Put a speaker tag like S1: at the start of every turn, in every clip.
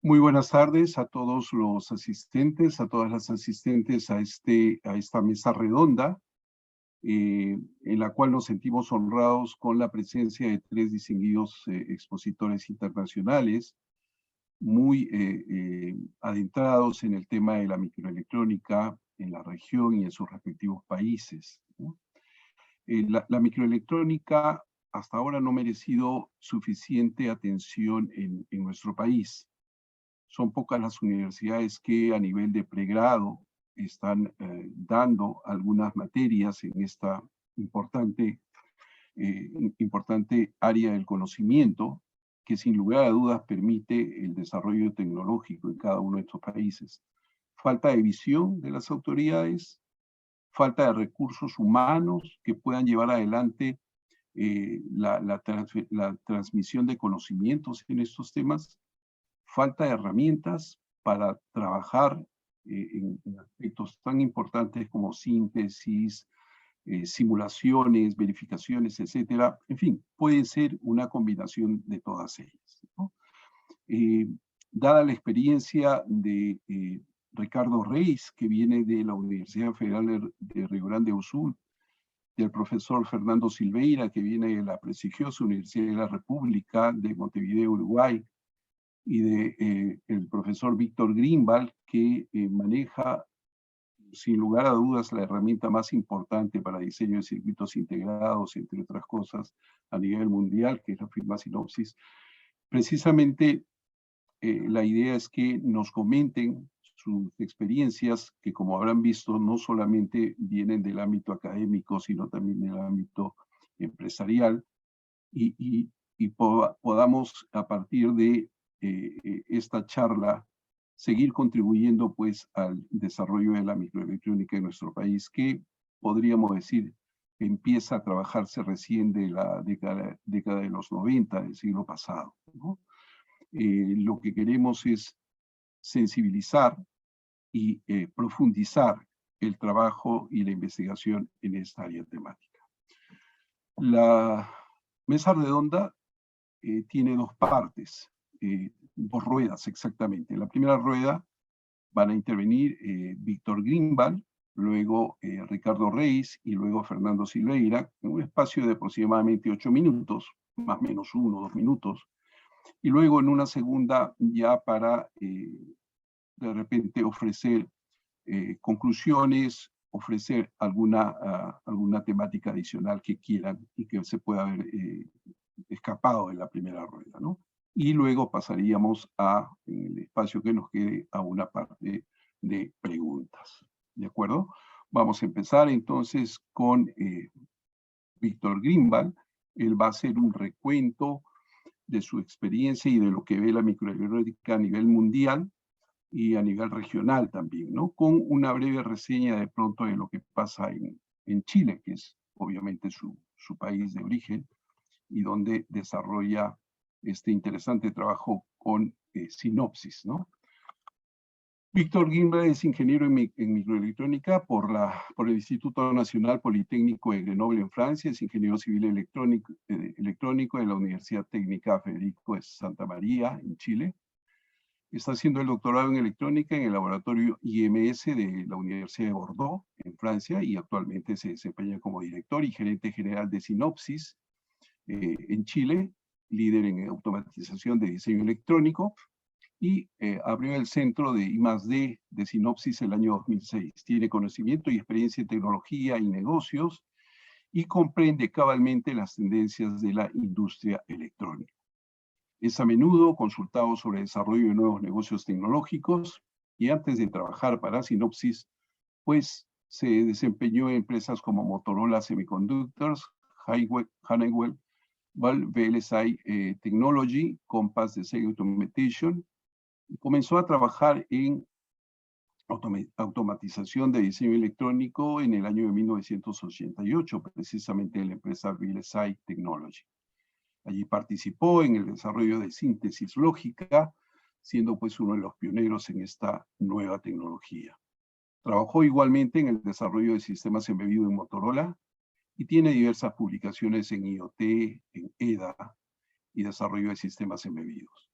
S1: Muy buenas tardes a todos los asistentes, a todas las asistentes a esta mesa redonda, en la cual nos sentimos honrados con la presencia de tres distinguidos expositores internacionales, muy adentrados en el tema de la microelectrónica en la región y en sus respectivos países, ¿no? La microelectrónica hasta ahora no ha merecido suficiente atención en nuestro país. Son pocas las universidades que a nivel de pregrado están dando algunas materias en esta importante, importante área del conocimiento que sin lugar a dudas permite el desarrollo tecnológico en cada uno de estos países. Falta de visión de las autoridades, falta de recursos humanos que puedan llevar adelante la transmisión de conocimientos en estos temas, falta de herramientas para trabajar en aspectos tan importantes como síntesis, simulaciones, verificaciones, etcétera. En fin, puede ser una combinación de todas ellas, ¿no? Dada la experiencia de Ricardo Reis, que viene de la Universidad Federal de Rio Grande do Sul, del profesor Fernando Silveira, que viene de la prestigiosa Universidad de la República de Montevideo, Uruguay, y de el profesor Víctor Greenwald, que maneja sin lugar a dudas la herramienta más importante para diseño de circuitos integrados, entre otras cosas, a nivel mundial, que es la firma Synopsys. Precisamente la idea es que nos comenten sus experiencias, que como habrán visto, no solamente vienen del ámbito académico, sino también del ámbito empresarial, y podamos a partir de esta charla seguir contribuyendo pues al desarrollo de la microelectrónica en nuestro país, que podríamos decir empieza a trabajarse recién de la década de los 90 del siglo pasado, ¿no? Lo que queremos es sensibilizar y profundizar el trabajo y la investigación en esta área temática. La mesa redonda tiene dos partes, dos ruedas exactamente. En la primera rueda van a intervenir Víctor Greenwald, luego Ricardo Reis y luego Fernando Silveira, en un espacio de aproximadamente 8 minutos, más o menos 1 o 2 minutos, y luego en una segunda ya para de repente ofrecer conclusiones, ofrecer alguna temática adicional que quieran y que se pueda haber escapado en la primera rueda, ¿no? Y luego pasaríamos en el espacio que nos quede, a una parte de preguntas. ¿De acuerdo? Vamos a empezar entonces con Víctor Greenwald. Él va a hacer un recuento de su experiencia y de lo que ve la microelectrónica a nivel mundial y a nivel regional también, ¿no? Con una breve reseña de pronto de lo que pasa en Chile, que es obviamente su país de origen, y donde desarrolla este interesante trabajo con Synopsys, ¿no? Víctor Guimbra es ingeniero en microelectrónica por el Instituto Nacional Politécnico de Grenoble en Francia, es ingeniero civil electrónico de la Universidad Técnica Federico de Santa María en Chile. Está haciendo el doctorado en electrónica en el laboratorio IMS de la Universidad de Bordeaux en Francia y actualmente se desempeña como director y gerente general de Synopsys en Chile, líder en automatización de diseño electrónico, y abrió el centro de I+D de Synopsys el año 2006. Tiene conocimiento y experiencia en tecnología y negocios y comprende cabalmente las tendencias de la industria electrónica. Es a menudo consultado sobre el desarrollo de nuevos negocios tecnológicos y antes de trabajar para Synopsys, pues se desempeñó en empresas como Motorola Semiconductors, Honeywell, VLSI Technology, Compass Design Automation, y comenzó a trabajar en automatización de diseño electrónico en el año de 1988, precisamente en la empresa VLSI Technology. Allí participó en el desarrollo de síntesis lógica, siendo pues uno de los pioneros en esta nueva tecnología. Trabajó igualmente en el desarrollo de sistemas embebidos en Motorola y tiene diversas publicaciones en IoT, en EDA y desarrollo de sistemas embebidos.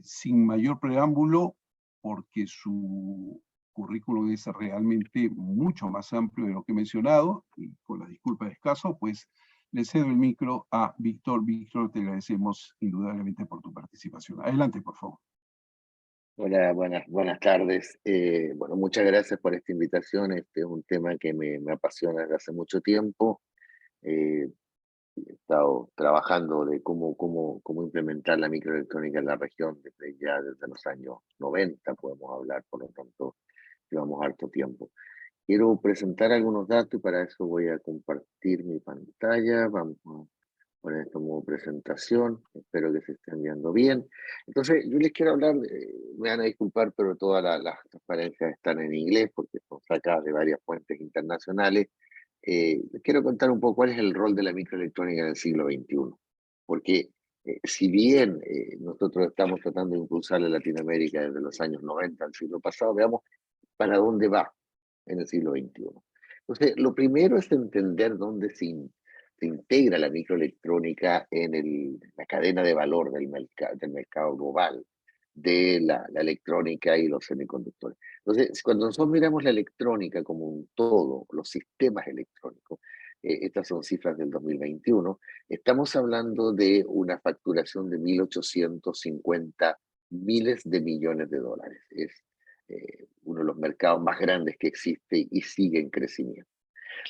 S1: Sin mayor preámbulo, porque su currículum es realmente mucho más amplio de lo que he mencionado, y con la disculpa de escaso, pues le cedo el micro a Víctor. Víctor, te agradecemos indudablemente por tu participación. Adelante, por favor.
S2: Hola, buenas tardes. Bueno, muchas gracias por esta invitación. Este es un tema que me apasiona desde hace mucho tiempo. Eh, He estado trabajando de cómo implementar la microelectrónica en la región desde los años 90, podemos hablar, por lo tanto, llevamos harto tiempo. Quiero presentar algunos datos y para eso voy a compartir mi pantalla. Vamos a poner esto como presentación. Espero que se estén viendo bien. Entonces, yo les quiero hablar, me van a disculpar, pero todas las transparencias están en inglés porque son sacadas de varias fuentes internacionales. Les quiero contar un poco cuál es el rol de la microelectrónica en el siglo XXI. Porque si bien nosotros estamos tratando de impulsar a Latinoamérica desde los años 90 al siglo pasado, veamos para dónde va en el siglo XXI. Entonces, lo primero es entender dónde se integra la microelectrónica en la cadena de valor del mercado global de la electrónica y los semiconductores. Entonces, cuando nosotros miramos la electrónica como un todo, los sistemas electrónicos, estas son cifras del 2021, estamos hablando de una facturación de 1.850 miles de millones de dólares. Es uno de los mercados más grandes que existe y sigue en crecimiento.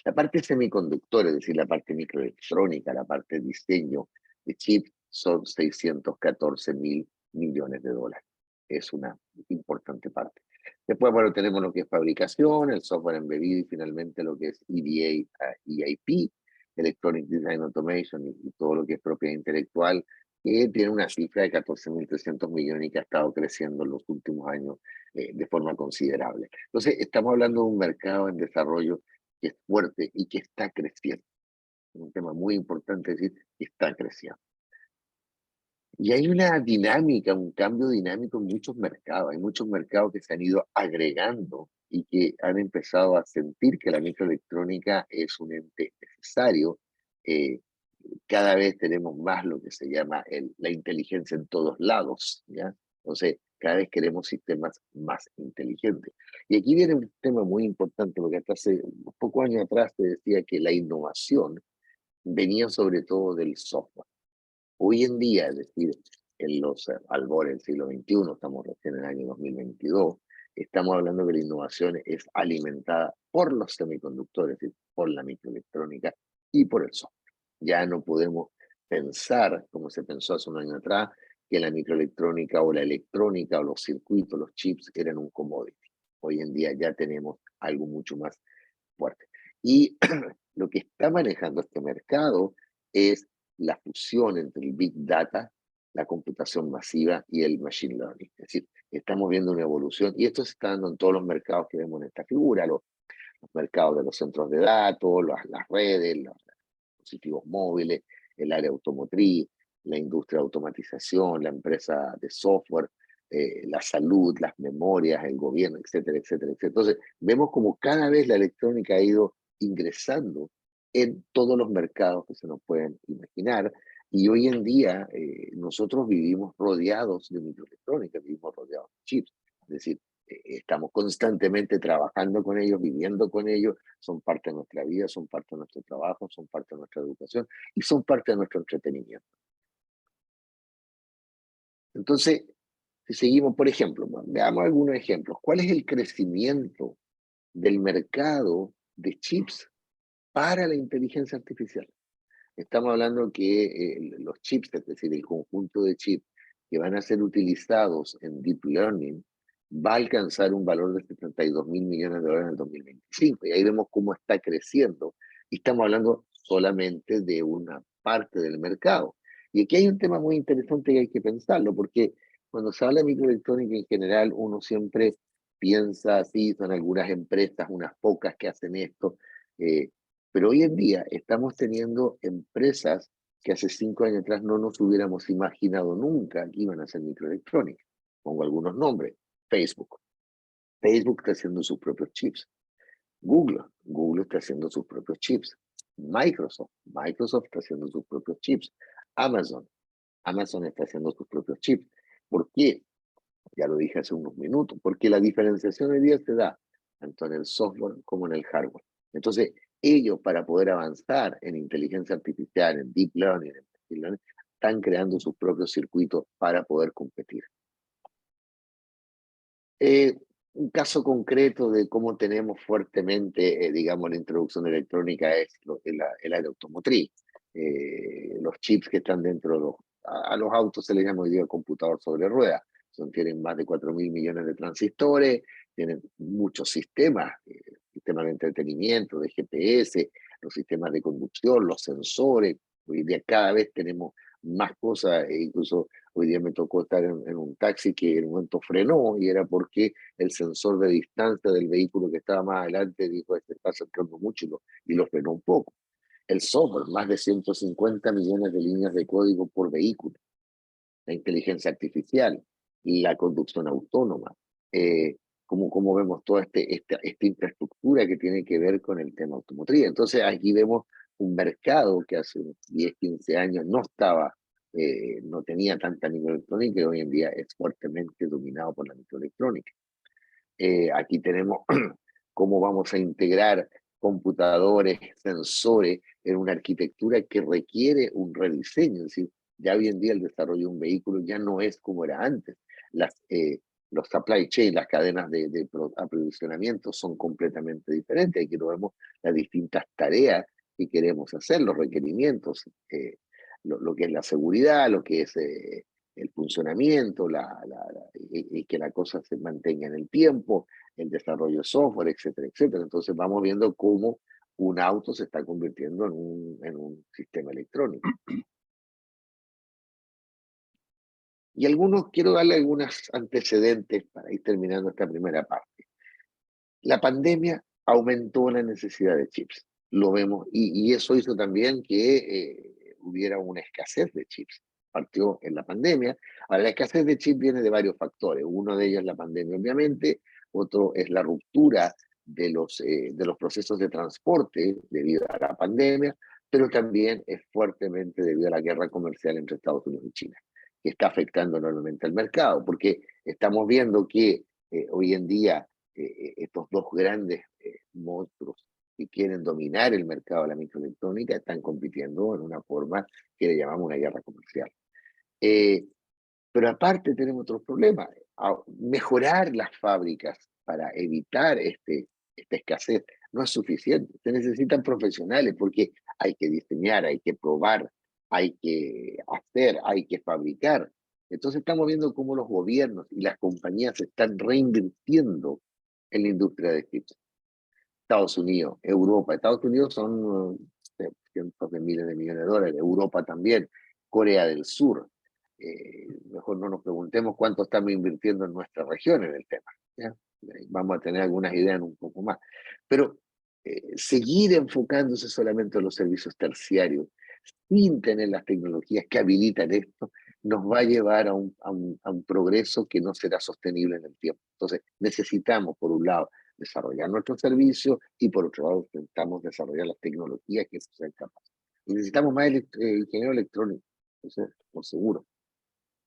S2: La parte semiconductor, es decir, la parte microelectrónica, la parte de diseño de chips, son 614 mil millones de dólares. Es una importante parte. Después, bueno, tenemos lo que es fabricación, el software embebido y finalmente lo que es EDA, EIP, Electronic Design Automation y todo lo que es propiedad intelectual, que tiene una cifra de 14.300 millones y que ha estado creciendo en los últimos años de forma considerable. Entonces, estamos hablando de un mercado en desarrollo que es fuerte y que está creciendo. Es un tema muy importante decir que está creciendo. Y hay una dinámica, un cambio dinámico en muchos mercados. Hay muchos mercados que se han ido agregando y que han empezado a sentir que la microelectrónica es un ente necesario. Eh, Cada vez tenemos más lo que se llama la inteligencia en todos lados, ¿ya? Entonces, cada vez queremos sistemas más inteligentes. Y aquí viene un tema muy importante, porque hasta hace pocos años atrás te decía que la innovación venía sobre todo del software. Hoy en día, es decir, en los albores del siglo XXI, estamos recién en el año 2022, estamos hablando que la innovación es alimentada por los semiconductores, es decir, por la microelectrónica y por el software. Ya no podemos pensar, como se pensó hace un año atrás, que la microelectrónica o la electrónica o los circuitos, los chips eran un commodity. Hoy en día ya tenemos algo mucho más fuerte. Y lo que está manejando este mercado es la fusión entre el Big Data, la computación masiva y el Machine Learning. Es decir, estamos viendo una evolución y esto se está dando en todos los mercados que vemos en esta figura, los mercados de los centros de datos, las redes, los dispositivos móviles, el área automotriz, la industria de automatización, la empresa de software, la salud, las memorias, el gobierno, etcétera, etcétera, etcétera. Entonces, vemos como cada vez la electrónica ha ido ingresando en todos los mercados que se nos pueden imaginar. Y hoy en día nosotros vivimos rodeados de microelectrónica, vivimos rodeados de chips. Es decir, estamos constantemente trabajando con ellos, viviendo con ellos, son parte de nuestra vida, son parte de nuestro trabajo, son parte de nuestra educación y son parte de nuestro entretenimiento. Entonces, si seguimos, por ejemplo, veamos algunos ejemplos. ¿Cuál es el crecimiento del mercado de chips para la inteligencia artificial? Estamos hablando que los chips, es decir, el conjunto de chips que van a ser utilizados en Deep Learning, va a alcanzar un valor de 72 mil millones de dólares en el 2025. Y ahí vemos cómo está creciendo. Y estamos hablando solamente de una parte del mercado. Y aquí hay un tema muy interesante que hay que pensarlo, porque cuando se habla de microelectrónica en general, uno siempre piensa así, son algunas empresas, unas pocas que hacen esto, pero hoy en día estamos teniendo empresas que hace 5 años atrás no nos hubiéramos imaginado nunca que iban a hacer microelectrónica. Pongo algunos nombres. Facebook. Facebook está haciendo sus propios chips. Google está haciendo sus propios chips. Microsoft está haciendo sus propios chips. Amazon está haciendo sus propios chips. ¿Por qué? Ya lo dije hace unos minutos, porque la diferenciación hoy día se da tanto en el software como en el hardware. Entonces, ellos para poder avanzar en inteligencia artificial, en deep learning, en machine learning, están creando sus propios circuitos para poder competir. Un caso concreto de cómo tenemos fuertemente, digamos, la introducción electrónica es el área automotriz. Los chips que están dentro de a los autos se les llama hoy día computador sobre ruedas. Tienen más de 4.000 millones de transistores, tienen muchos sistemas, sistemas de entretenimiento, de GPS, los sistemas de conducción, los sensores. Hoy día cada vez tenemos más cosas, e incluso hoy día me tocó estar en un taxi que en un momento frenó y era porque el sensor de distancia del vehículo que estaba más adelante dijo, este está acercando mucho y lo frenó un poco. El software, más de 150 millones de líneas de código por vehículo. La inteligencia artificial, la conducción autónoma, como vemos toda esta infraestructura que tiene que ver con el tema automotriz. Entonces aquí vemos un mercado que hace 10, 15 años no estaba, no tenía tanta microelectrónica y hoy en día es fuertemente dominado por la microelectrónica. Aquí tenemos cómo vamos a integrar computadores, sensores en una arquitectura que requiere un rediseño. Es decir, ya hoy en día el desarrollo de un vehículo ya no es como era antes. Los supply chain, las cadenas de aprovisionamiento son completamente diferentes. Aquí lo vemos las distintas tareas que queremos hacer, los requerimientos, lo que es la seguridad, lo que es el funcionamiento, y que la cosa se mantenga en el tiempo, el desarrollo de software, etcétera, etcétera. Entonces vamos viendo cómo un auto se está convirtiendo en un sistema electrónico. Y quiero darle algunos antecedentes para ir terminando esta primera parte. La pandemia aumentó la necesidad de chips, lo vemos, y eso hizo también que hubiera una escasez de chips. Partió en la pandemia. Ahora, la escasez de chips viene de varios factores. Uno de ellos es la pandemia, obviamente. Otro es la ruptura de los procesos de transporte debido a la pandemia, pero también es fuertemente debido a la guerra comercial entre Estados Unidos y China, que está afectando enormemente al mercado, porque estamos viendo que hoy en día estos dos grandes monstruos que quieren dominar el mercado de la microelectrónica están compitiendo en una forma que le llamamos una guerra comercial. Pero aparte tenemos otros problemas. Mejorar las fábricas para evitar esta escasez no es suficiente. Se necesitan profesionales porque hay que diseñar, hay que probar, hay que hacer, hay que fabricar. Entonces estamos viendo cómo los gobiernos y las compañías se están reinvirtiendo en la industria de chips. Estados Unidos, Europa. Estados Unidos son cientos de miles de millones de dólares, Europa también, Corea del Sur. Mejor no nos preguntemos cuánto estamos invirtiendo en nuestra región en el tema. ¿Ya? Vamos a tener algunas ideas en un poco más. Pero seguir enfocándose solamente en los servicios terciarios, sin tener las tecnologías que habilitan esto, nos va a llevar a un progreso que no será sostenible en el tiempo. Entonces, necesitamos, por un lado, desarrollar nuestros servicios y por otro lado, intentamos desarrollar las tecnologías que sean capaces. Y necesitamos más ingeniero electrónico, eso por seguro.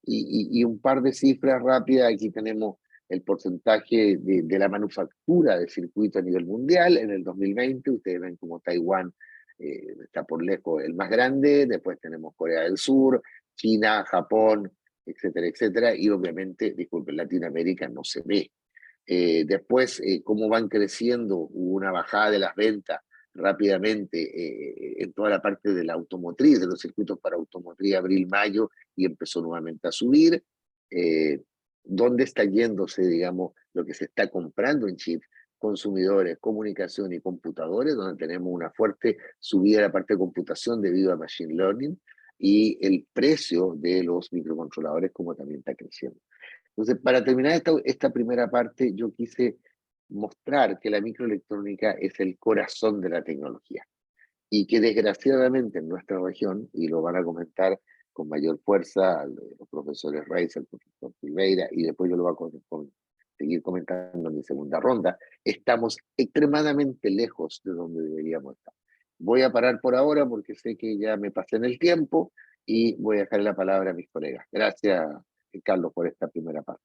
S2: Y un par de cifras rápidas, aquí tenemos el porcentaje de la manufactura de circuito a nivel mundial. En el 2020, ustedes ven como Taiwán está por lejos el más grande, después tenemos Corea del Sur, China, Japón, etcétera, etcétera, y obviamente, disculpen, Latinoamérica no se ve. Después, cómo van creciendo, hubo una bajada de las ventas rápidamente en toda la parte de la automotriz, de los circuitos para automotriz, abril-mayo, y empezó nuevamente a subir. ¿Dónde está yéndose, digamos, lo que se está comprando en chips? Consumidores, comunicación y computadores, donde tenemos una fuerte subida de la parte de computación debido a machine learning, y el precio de los microcontroladores como también está creciendo. Entonces, para terminar esta primera parte, yo quise mostrar que la microelectrónica es el corazón de la tecnología y que desgraciadamente en nuestra región, y lo van a comentar con mayor fuerza los profesores Reis, el profesor Silveira, y después yo lo voy a seguir comentando en mi segunda ronda, estamos extremadamente lejos de donde deberíamos estar. Voy a parar por ahora porque sé que ya me pasé en el tiempo y voy a dejar la palabra a mis colegas. Gracias, Carlos, por esta primera parte.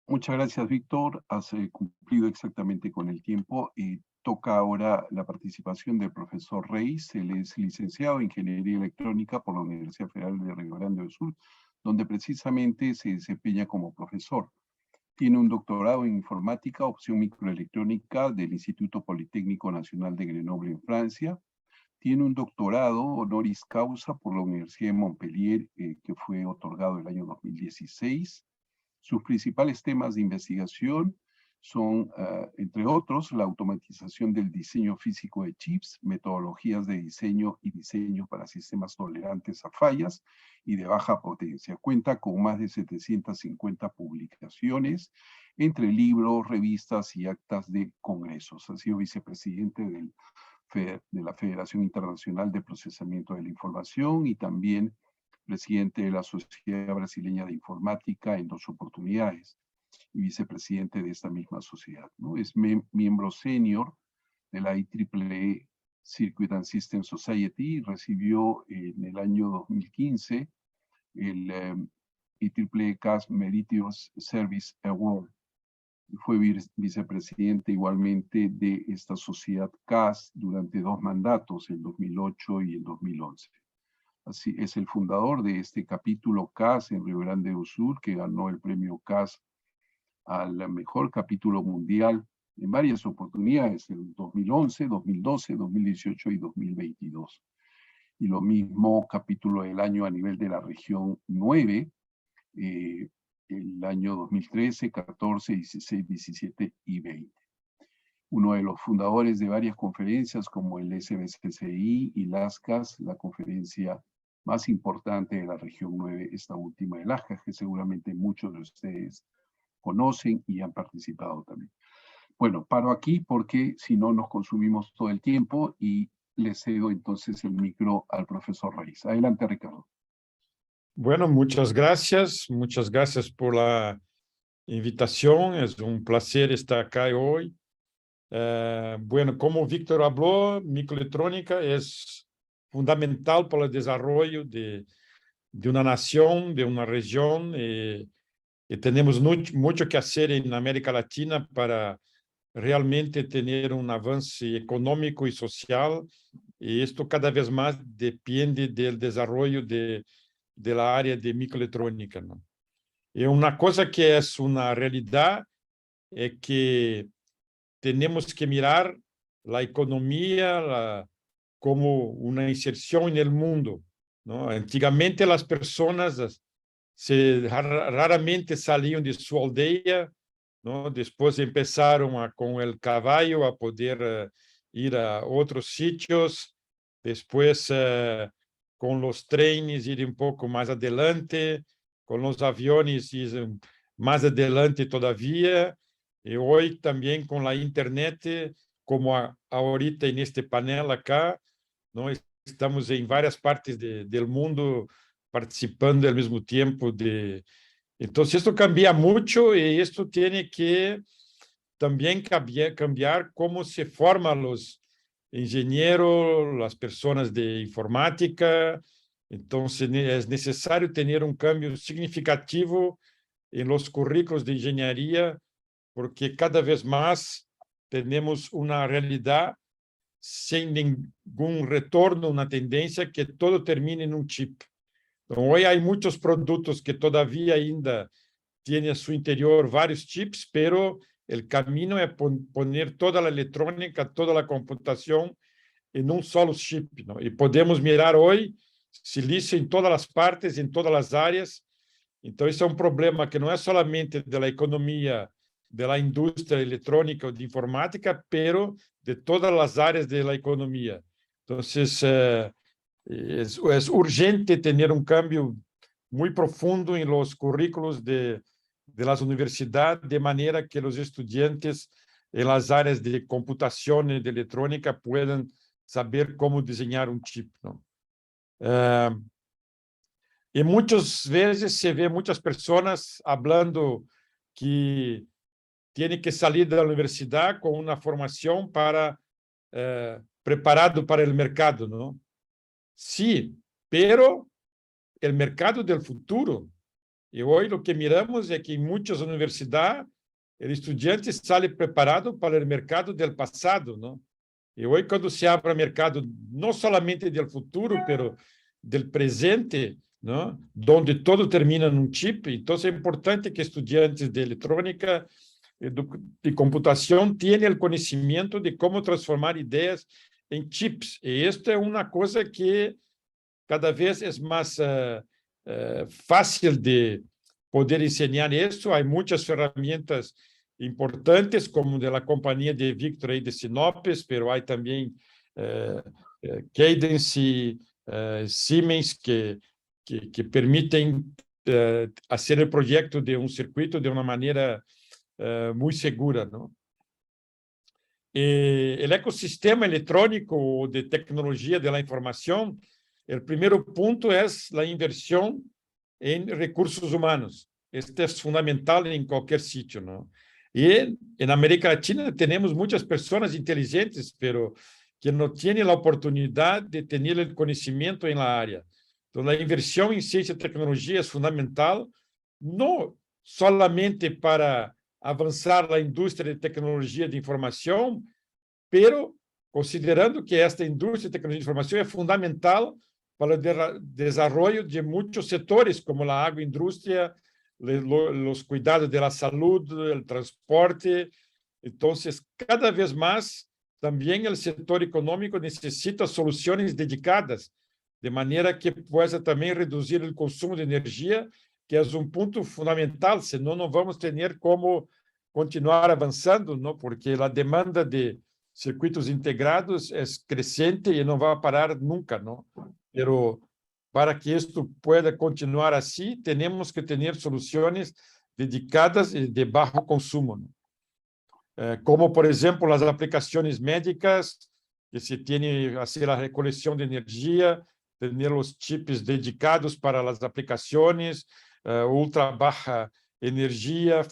S1: Muchas gracias, Víctor. Has cumplido exactamente con el tiempo y toca ahora la participación del profesor Reis. Él es licenciado en Ingeniería Electrónica por la Universidad Federal de Río Grande do Sul, donde precisamente se desempeña como profesor. Tiene un doctorado en Informática, opción microelectrónica del Instituto Politécnico Nacional de Grenoble en Francia. Tiene un doctorado honoris causa por la Universidad de Montpellier, que fue otorgado el año 2016. Sus principales temas de investigación son, entre otros, la automatización del diseño físico de chips, metodologías de diseño y diseño para sistemas tolerantes a fallas y de baja potencia. Cuenta con más de 750 publicaciones entre libros, revistas y actas de congresos. Ha sido vicepresidente de la Federación Internacional de Procesamiento de la Información y también presidente de la Sociedad Brasileña de Informática en 2 oportunidades y vicepresidente de esta misma sociedad, ¿no? Es miembro senior de la IEEE Circuit and System Society y recibió en el año 2015 el IEEE CAS Meritorious Service Award. Y fue vicepresidente igualmente de esta sociedad CAS durante 2 mandatos, el 2008 y el 2011. Así es el fundador de este capítulo CAS en Río Grande do Sul, que ganó el premio CAS al mejor capítulo mundial en varias oportunidades, en 2011, 2012, 2018 y 2022. Y lo mismo capítulo del año a nivel de la región 9, el año 2013, 14, 16, 17 y 20. Uno de los fundadores de varias conferencias como el SBCCI y LASCAS, la conferencia más importante de la región 9, esta última de LASCAS, que seguramente muchos de ustedes conocen y han participado también. Bueno, paro aquí porque si no nos consumimos todo el tiempo y le cedo entonces el micro al profesor Reis. Adelante, Ricardo.
S3: Bueno, muchas gracias por la invitación. Es un placer estar acá hoy. Bueno, como Víctor habló, microelectrónica es fundamental para el desarrollo de una nación, de una región, y tenemos mucho que hacer en América Latina para realmente tener un avance económico y social, y esto cada vez más depende del desarrollo de la área de microelectrónica, ¿no? Y una cosa que es una realidad es que tenemos que mirar la economía como una inserción en el mundo, ¿no? Antiguamente las personas raramente salían de su aldea, ¿no? Después empezaron con el caballo a poder ir a otros sitios, después con los trenes ir un poco más adelante, con los aviones ir más adelante todavía, y hoy también con la internet, como ahorita en este panel acá, ¿no? Estamos en varias partes del mundo participando al mismo tiempo. Entonces, esto cambia mucho y esto tiene que también cambiar cómo se forman los ingenieros, las personas de informática. Entonces, es necesario tener un cambio significativo en los currículos de ingeniería, porque cada vez más tenemos una realidad sin ningún retorno, una tendencia que todo termine en un chip. Então, hoy hay muchos productos que todavía ainda tienen a su interior varios chips, pero el camino es poner toda la electrónica, toda la computación en un solo chip, ¿no? Y podemos mirar hoy silicio en todas las partes, en todas las áreas. Entonces, es un problema que no es solamente de la economía, de la industria electrónica o de informática, pero de todas las áreas de la economía. Entonces, es urgente tener un cambio muy profundo en los currículos de las universidades, de manera que los estudiantes en las áreas de computación y de electrónica puedan saber cómo diseñar un chip, ¿no? Y muchas veces se ve muchas personas hablando que tienen que salir de la universidad con una formación preparado para el mercado, ¿no? Sí, pero el mercado del futuro Y hoy lo que miramos es que en muchas universidades el estudiante sale preparado para el mercado del pasado, ¿no? Y hoy cuando se abre el mercado, no solamente del futuro, pero del presente, ¿no? Donde todo termina en un chip. Entonces es importante que estudiantes de electrónica, de computación, tengan el conocimiento de cómo transformar ideas en chips. Y esto es una cosa que cada vez es más fácil de poder enseñar esto. Hay muchas herramientas importantes, como de la compañía de Víctor y de Sinopes, pero hay también Cadence y Siemens que permiten hacer el proyecto de un circuito de una manera muy segura, ¿no? El ecosistema electrónico de tecnología de la información, el primer punto es la inversión en recursos humanos. Este es fundamental en cualquier sitio, ¿no? Y en América Latina tenemos muchas personas inteligentes, pero que no tienen la oportunidad de tener el conocimiento en la área. Entonces, la inversión en ciencia y tecnología es fundamental, no solamente para avançar a indústria de tecnologia de informação, pero considerando que esta indústria de tecnologia de informação é fundamental para o desenvolvimento de muitos setores, como a agroindústria, os cuidados da saúde, o transporte. Então, cada vez mais, também o setor econômico necessita soluções dedicadas, de maneira que possa também reduzir o consumo de energia, que é ponto fundamental, senão não vamos ter como continuar avançando, não? Porque a demanda de circuitos integrados é crescente e não vai parar nunca, não? Pero para que isto pueda continuar assim, temos que ter soluções dedicadas e de baixo consumo, não? Como, por exemplo, as aplicações médicas, que se tem assim a recoleção de energia, ter os chips dedicados para as aplicações, ultra baja energia,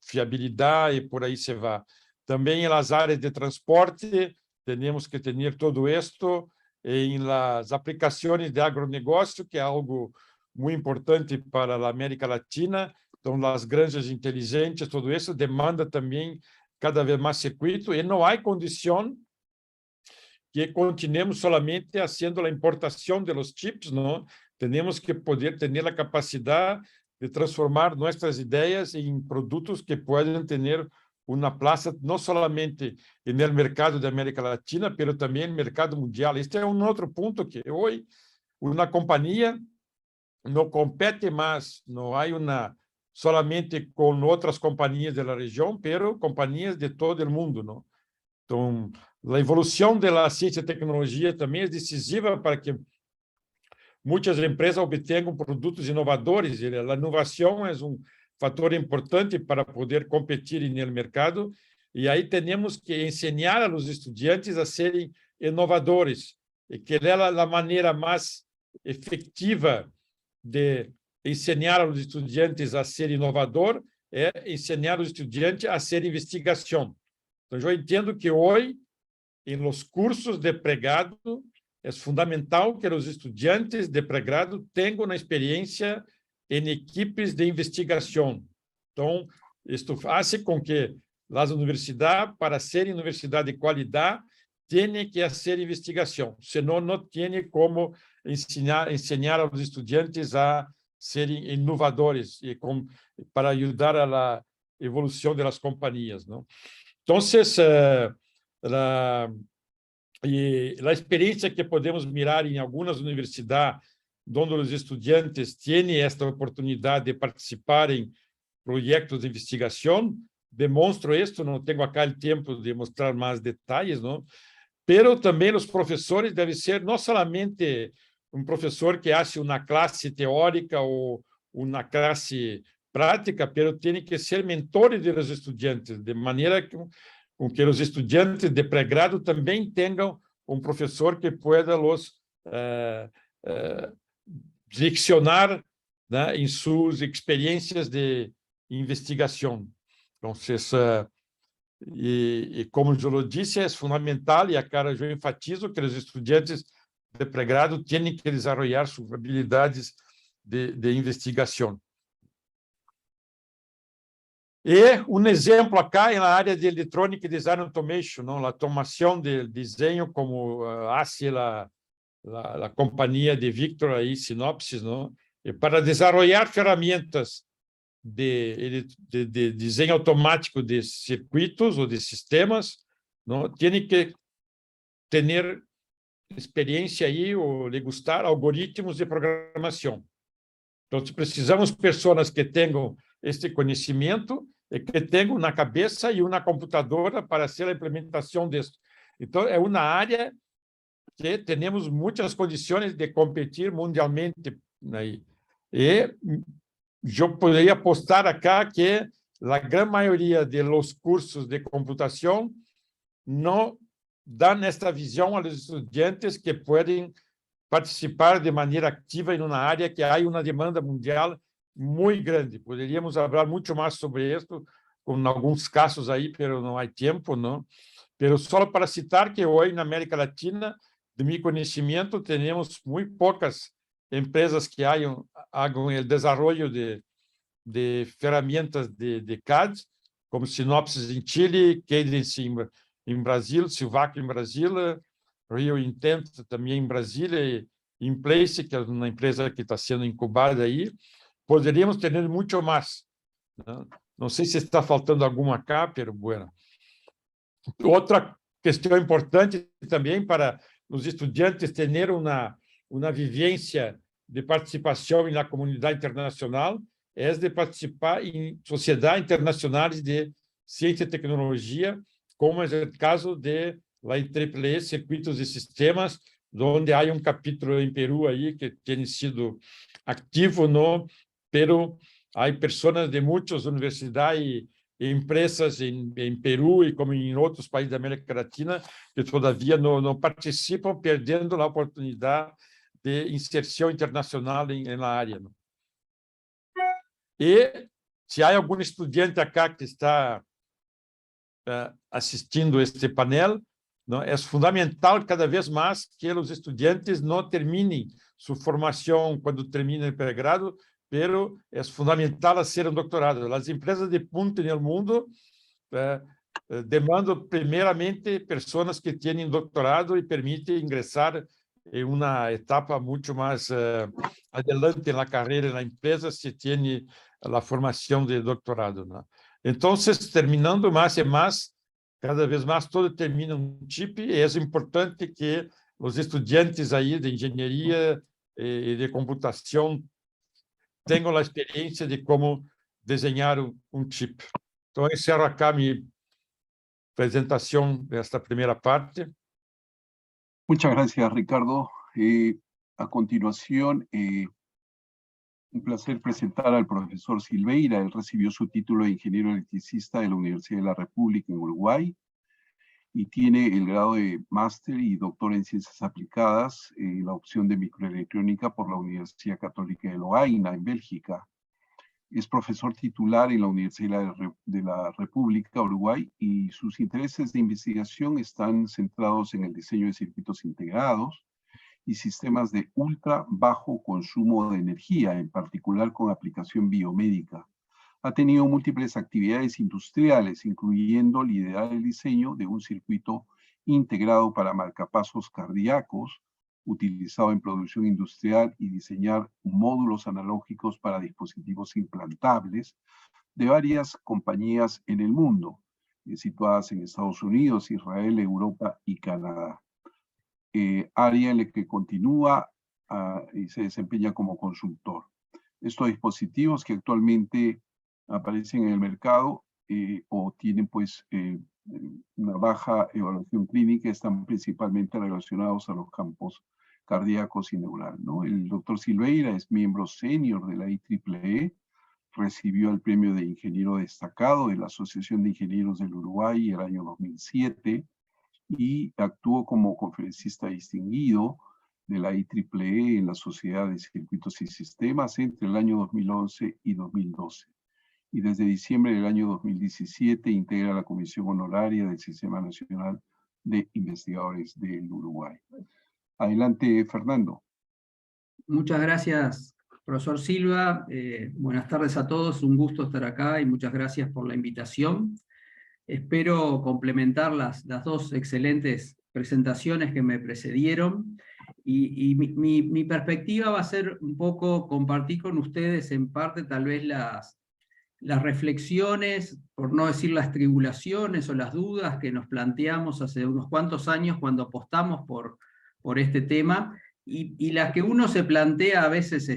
S3: fiabilidade, e por aí se vai. Também nas áreas de transporte, temos que ter todo isto, em las aplicações de agronegócio, que é algo muito importante para a América Latina. Então, as granjas inteligentes, tudo isso demanda também cada vez mais circuito, e não há condição que continuemos solamente fazendo a importação de los chips, não? Temos que poder ter a capacidade de transformar nossas ideias em produtos que podem ter uma plaza não solamente no mercado da América Latina, mas também no mercado mundial. Este é outro ponto que hoje uma companhia não compete mais, não há uma solamente com outras companhias da região, mas companhias de todo o mundo, não? Então, a evolução da ciência e tecnologia também é decisiva para que muitas empresas obtenham produtos inovadores. A inovação é fator importante para poder competir no mercado, e aí temos que ensinar aos estudantes a serem inovadores, e que é a maneira mais efetiva de ensinar aos estudantes a ser inovador, é ensinar aos estudantes a ser investigação. Então, eu entendo que hoje, em los cursos de pregrado, é fundamental que os estudantes de pregrado tenham uma experiência em equipes de investigação. Então, isto faz com que as universidades, para serem universidade de qualidade, tenham que fazer investigação, senão não tem como ensinar aos estudantes a serem inovadores e para ajudar a evolução das companhias, não? Então, a experiência que podemos mirar em algumas universidades, onde os estudantes têm esta oportunidade de participar em projetos de investigação, demonstra isto. Não tenho acá o tempo de mostrar mais detalhes, não? Pero também os professores devem ser não somente professor que hace uma classe teórica ou uma classe prática, pero tem que ser mentores dos estudantes, de maneira com que os estudantes de pré-grado também tenham professor que pueda los direcionar, né, em suas experiências de investigação. Então, como eu disse, é fundamental, e eu enfatizo que os estudantes de pré-grado têm que desenvolver suas habilidades de investigação. E um exemplo acá na área de Electronic Design Automation, não? A automação de desenho, como hace a companhia de Victor aí, Synopsys, não? E para desenvolver ferramentas de desenho automático de circuitos ou de sistemas, não? Tem que ter experiência aí ou degustar algoritmos de programação. Então, precisamos de pessoas que tenham este conhecimento e que tenham na cabeça e uma computadora para fazer a implementação disso. Então, é uma área que temos muitas condições de competir mundialmente aí. E eu poderia apostar acá que a grande maioria dos cursos de computação não dão esta visão aos estudantes que podem participar de maneira ativa em uma área que há uma demanda mundial muito grande. Poderíamos falar muito mais sobre isso, com alguns casos aí, mas não há tempo, não? Mas só para citar que hoje, na América Latina, de meu conhecimento, temos muito poucas empresas que hagam o desenvolvimento de ferramentas de CAD, como Synopsys em Chile, Cadence em Brasil, Silvaco em Brasil, Rio Intent também em Brasília, e InPlace, que é uma empresa que está sendo incubada aí. Poderíamos ter muito mais. Não sei se está faltando alguma cá, pero bueno. Outra questão importante também para os estudantes terem uma vivência de participação na comunidade internacional é de participar em sociedades internacionais de ciência e tecnologia, como é o caso de la IEEE Circuitos e Sistemas, onde há um capítulo em Peru aí que tem sido ativo, no, pero há pessoas de muitas universidades e empresas em Peru e como em outros países da América Latina que todavia não participam, perdendo a oportunidade de inserção internacional na área. Não? E se há algum estudante acá que está assistindo este painel, não, é fundamental cada vez mais que os estudantes não terminem sua formação quando terminam o pré-grado, pero é fundamental fazer um doutorado. As empresas de punta no mundo demandam primeiramente pessoas que têm doutorado e permitem ingressar em uma etapa muito mais adelante na carreira na empresa se tem a formação de doutorado. Não? Então, terminando mais e mais, cada vez mais todo termina um chip, e é importante que os estudantes aí de engenharia e de computação tenham a experiência de como desenhar um chip. Então, encerro acá minha apresentação desta primeira parte.
S1: Muchas gracias, Ricardo. A continuación, un placer presentar al profesor Silveira. Él recibió su título de ingeniero electricista de la Universidad de la República en Uruguay y tiene el grado de máster y doctor en ciencias aplicadas, la opción de microelectrónica por la Universidad Católica de Lovaina, en Bélgica. Es profesor titular en la Universidad de la República Uruguay y sus intereses de investigación están centrados en el diseño de circuitos integrados y sistemas de ultra bajo consumo de energía, en particular con aplicación biomédica. Ha tenido múltiples actividades industriales, incluyendo liderar el diseño de un circuito integrado para marcapasos cardíacos, utilizado en producción industrial, y diseñar módulos analógicos para dispositivos implantables de varias compañías en el mundo, situadas en Estados Unidos, Israel, Europa y Canadá. Área en la que continúa y se desempeña como consultor. Estos dispositivos que actualmente aparecen en el mercado o tienen pues una baja evaluación clínica están principalmente relacionados a los campos cardíacos y neural, ¿no? El doctor Silveira es miembro senior de la IEEE, recibió el premio de ingeniero destacado de la Asociación de Ingenieros del Uruguay el año 2007 y actuó como conferencista distinguido de la IEEE en la Sociedad de Circuitos y Sistemas entre el año 2011 y 2012. Y desde diciembre del año 2017 integra la Comisión Honoraria del Sistema Nacional de Investigadores del Uruguay. Adelante, Fernando.
S4: Muchas gracias, Profesor Silva, buenas tardes a todos, un gusto estar acá y muchas gracias por la invitación. Espero complementar las dos excelentes presentaciones que me precedieron, y mi perspectiva va a ser un poco compartir con ustedes en parte tal vez las reflexiones, por no decir las tribulaciones o las dudas que nos planteamos hace unos cuantos años cuando apostamos por este tema, y las que uno se plantea a veces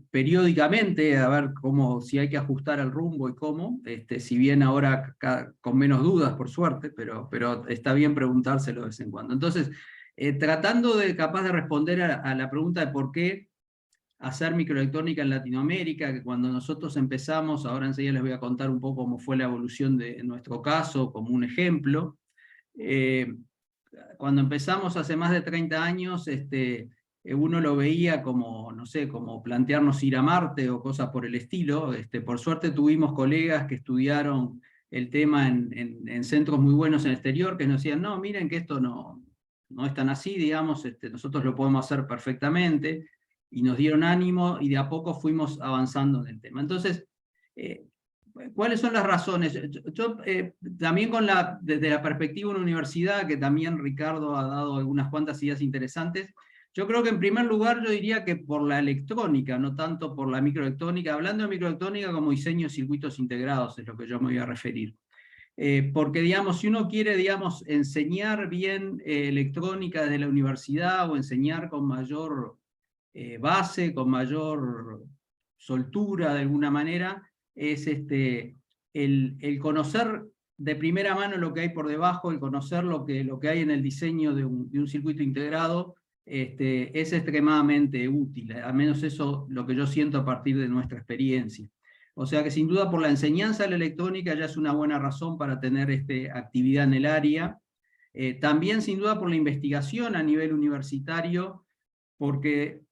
S4: periódicamente, a ver si hay que ajustar el rumbo y cómo, si bien ahora con menos dudas, por suerte, pero está bien preguntárselo de vez en cuando. Entonces, tratando capaz de responder a la pregunta de por qué hacer microelectrónica en Latinoamérica, que cuando nosotros empezamos, ahora enseguida les voy a contar un poco cómo fue la evolución de nuestro caso, como un ejemplo. Cuando empezamos hace más de 30 años, uno lo veía como, no sé, como plantearnos ir a Marte o cosas por el estilo. Por suerte tuvimos colegas que estudiaron el tema en centros muy buenos en el exterior, que nos decían, no, miren que esto no es tan así, digamos, nosotros lo podemos hacer perfectamente, y nos dieron ánimo, y de a poco fuimos avanzando en el tema. Entonces, ¿cuáles son las razones? Yo también desde la perspectiva de una universidad, que también Ricardo ha dado algunas cuantas ideas interesantes, yo creo que en primer lugar yo diría que por la electrónica, no tanto por la microelectrónica, hablando de microelectrónica como diseño de circuitos integrados, es lo que yo me voy a referir. Porque, digamos, si uno quiere, digamos, enseñar bien electrónica desde la universidad, o enseñar con mayor base, con mayor soltura de alguna manera, es el conocer de primera mano lo que hay por debajo, el conocer lo que hay en el diseño de un circuito integrado, es extremadamente útil, al menos eso lo que yo siento a partir de nuestra experiencia. O sea que sin duda por la enseñanza de la electrónica ya es una buena razón para tener actividad en el área. También sin duda por la investigación a nivel universitario, porque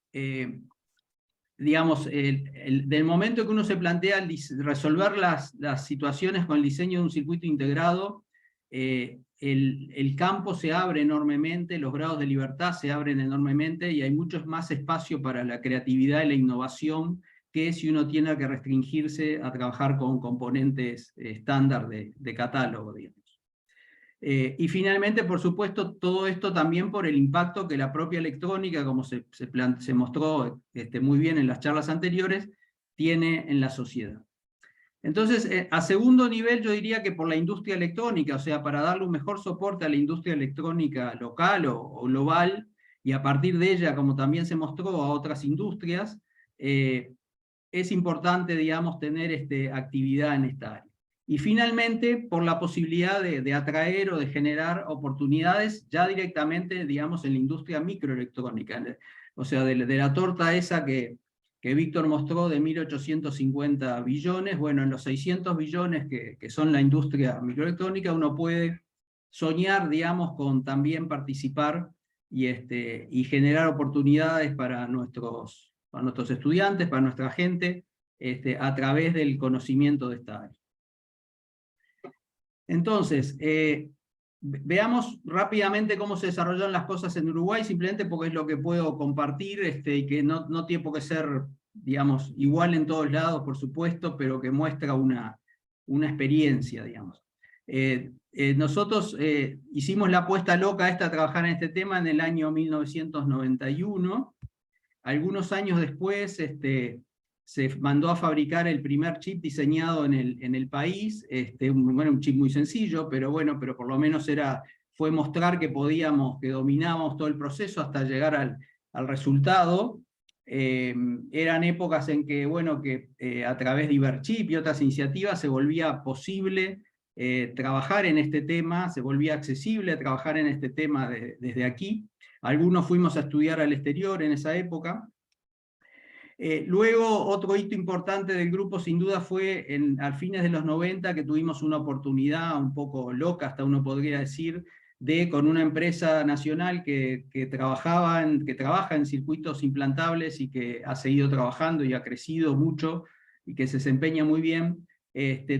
S4: digamos, del momento que uno se plantea resolver las situaciones con el diseño de un circuito integrado, el campo se abre enormemente, los grados de libertad se abren enormemente, y hay mucho más espacio para la creatividad y la innovación que si uno tiene que restringirse a trabajar con componentes estándar de catálogo, digamos. Y finalmente, por supuesto, todo esto también por el impacto que la propia electrónica, como se mostró muy bien en las charlas anteriores, tiene en la sociedad. Entonces, a segundo nivel yo diría que por la industria electrónica, o sea, para darle un mejor soporte a la industria electrónica local o global, y a partir de ella, como también se mostró, a otras industrias, es importante, digamos, tener actividad en esta área. Y finalmente, por la posibilidad de atraer o de generar oportunidades ya directamente, digamos, en la industria microelectrónica. O sea, de la torta esa que Víctor mostró de 1.850 billones, bueno, en los 600 billones que son la industria microelectrónica, uno puede soñar, digamos, con también participar y generar oportunidades para nuestros estudiantes, para nuestra gente, a través del conocimiento de esta área. Entonces, veamos rápidamente cómo se desarrollan las cosas en Uruguay, simplemente porque es lo que puedo compartir, y que no tiene por qué ser, digamos, igual en todos lados, por supuesto, pero que muestra una experiencia, digamos. Nosotros hicimos la apuesta loca a trabajar en este tema en el año 1991. Algunos años después se mandó a fabricar el primer chip diseñado en el país, un chip muy sencillo, pero por lo menos fue mostrar que dominábamos todo el proceso hasta llegar al resultado. Eran épocas en que, a través de Iberchip y otras iniciativas se volvía posible trabajar en este tema, se volvía accesible trabajar en este tema desde aquí. Algunos fuimos a estudiar al exterior en esa época. Luego, otro hito importante del grupo, sin duda, fue a fines de los 90, que tuvimos una oportunidad un poco loca, hasta uno podría decir, con una empresa nacional que trabaja en circuitos implantables y que ha seguido trabajando y ha crecido mucho y que se desempeña muy bien.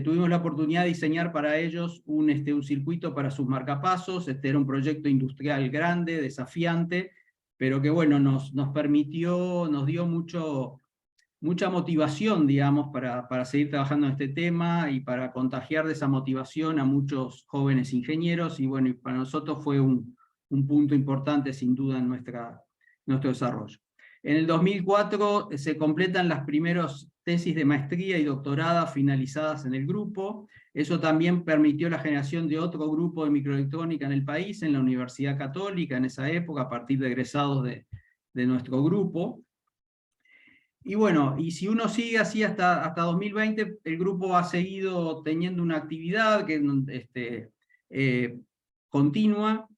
S4: Tuvimos la oportunidad de diseñar para ellos un circuito para sus marcapasos. Era un proyecto industrial grande, desafiante, pero que bueno, nos dio mucha motivación, digamos, para seguir trabajando en este tema y para contagiar de esa motivación a muchos jóvenes ingenieros, y bueno, y para nosotros fue un punto importante sin duda en nuestro desarrollo. En el 2004 se completan las primeras tesis de maestría y doctorado finalizadas en el grupo. Eso también permitió la generación de otro grupo de microelectrónica en el país, en la Universidad Católica, en esa época, a partir de egresados de nuestro grupo. Y bueno, y si uno sigue así hasta 2020, el grupo ha seguido teniendo una actividad que continua,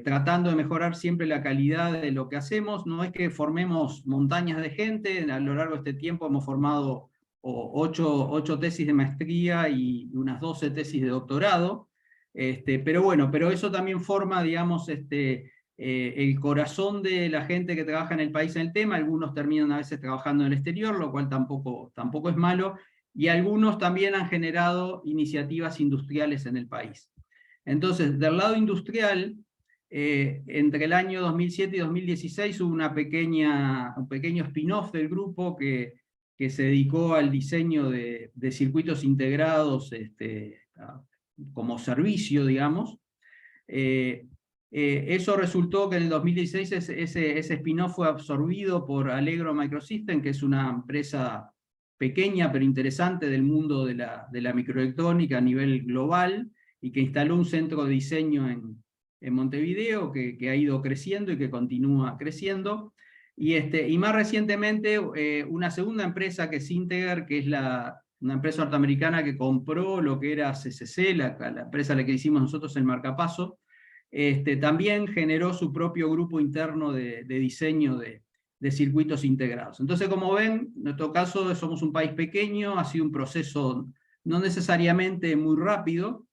S4: tratando de mejorar siempre la calidad de lo que hacemos. No es que formemos montañas de gente, a lo largo de este tiempo hemos formado 8 tesis de maestría y unas 12 tesis de doctorado, pero bueno, pero eso también forma, digamos, el corazón de la gente que trabaja en el país en el tema. Algunos terminan a veces trabajando en el exterior, lo cual tampoco es malo, y algunos también han generado iniciativas industriales en el país. Entonces, del lado industrial, entre el año 2007 y 2016 hubo un pequeño spin-off del grupo que se dedicó al diseño de circuitos integrados como servicio, digamos. Eso resultó que en el 2016 ese spin-off fue absorbido por Allegro Microsystems, que es una empresa pequeña pero interesante del mundo de la microelectrónica a nivel global, y que instaló un centro de diseño en Montevideo que ha ido creciendo y que continúa creciendo. Y más recientemente una segunda empresa que es Integer, que es una empresa norteamericana que compró lo que era CCC, la empresa a la que hicimos nosotros el marcapaso, también generó su propio grupo interno de diseño de circuitos integrados. Entonces, como ven, en nuestro caso somos un país pequeño, ha sido un proceso no necesariamente muy rápido,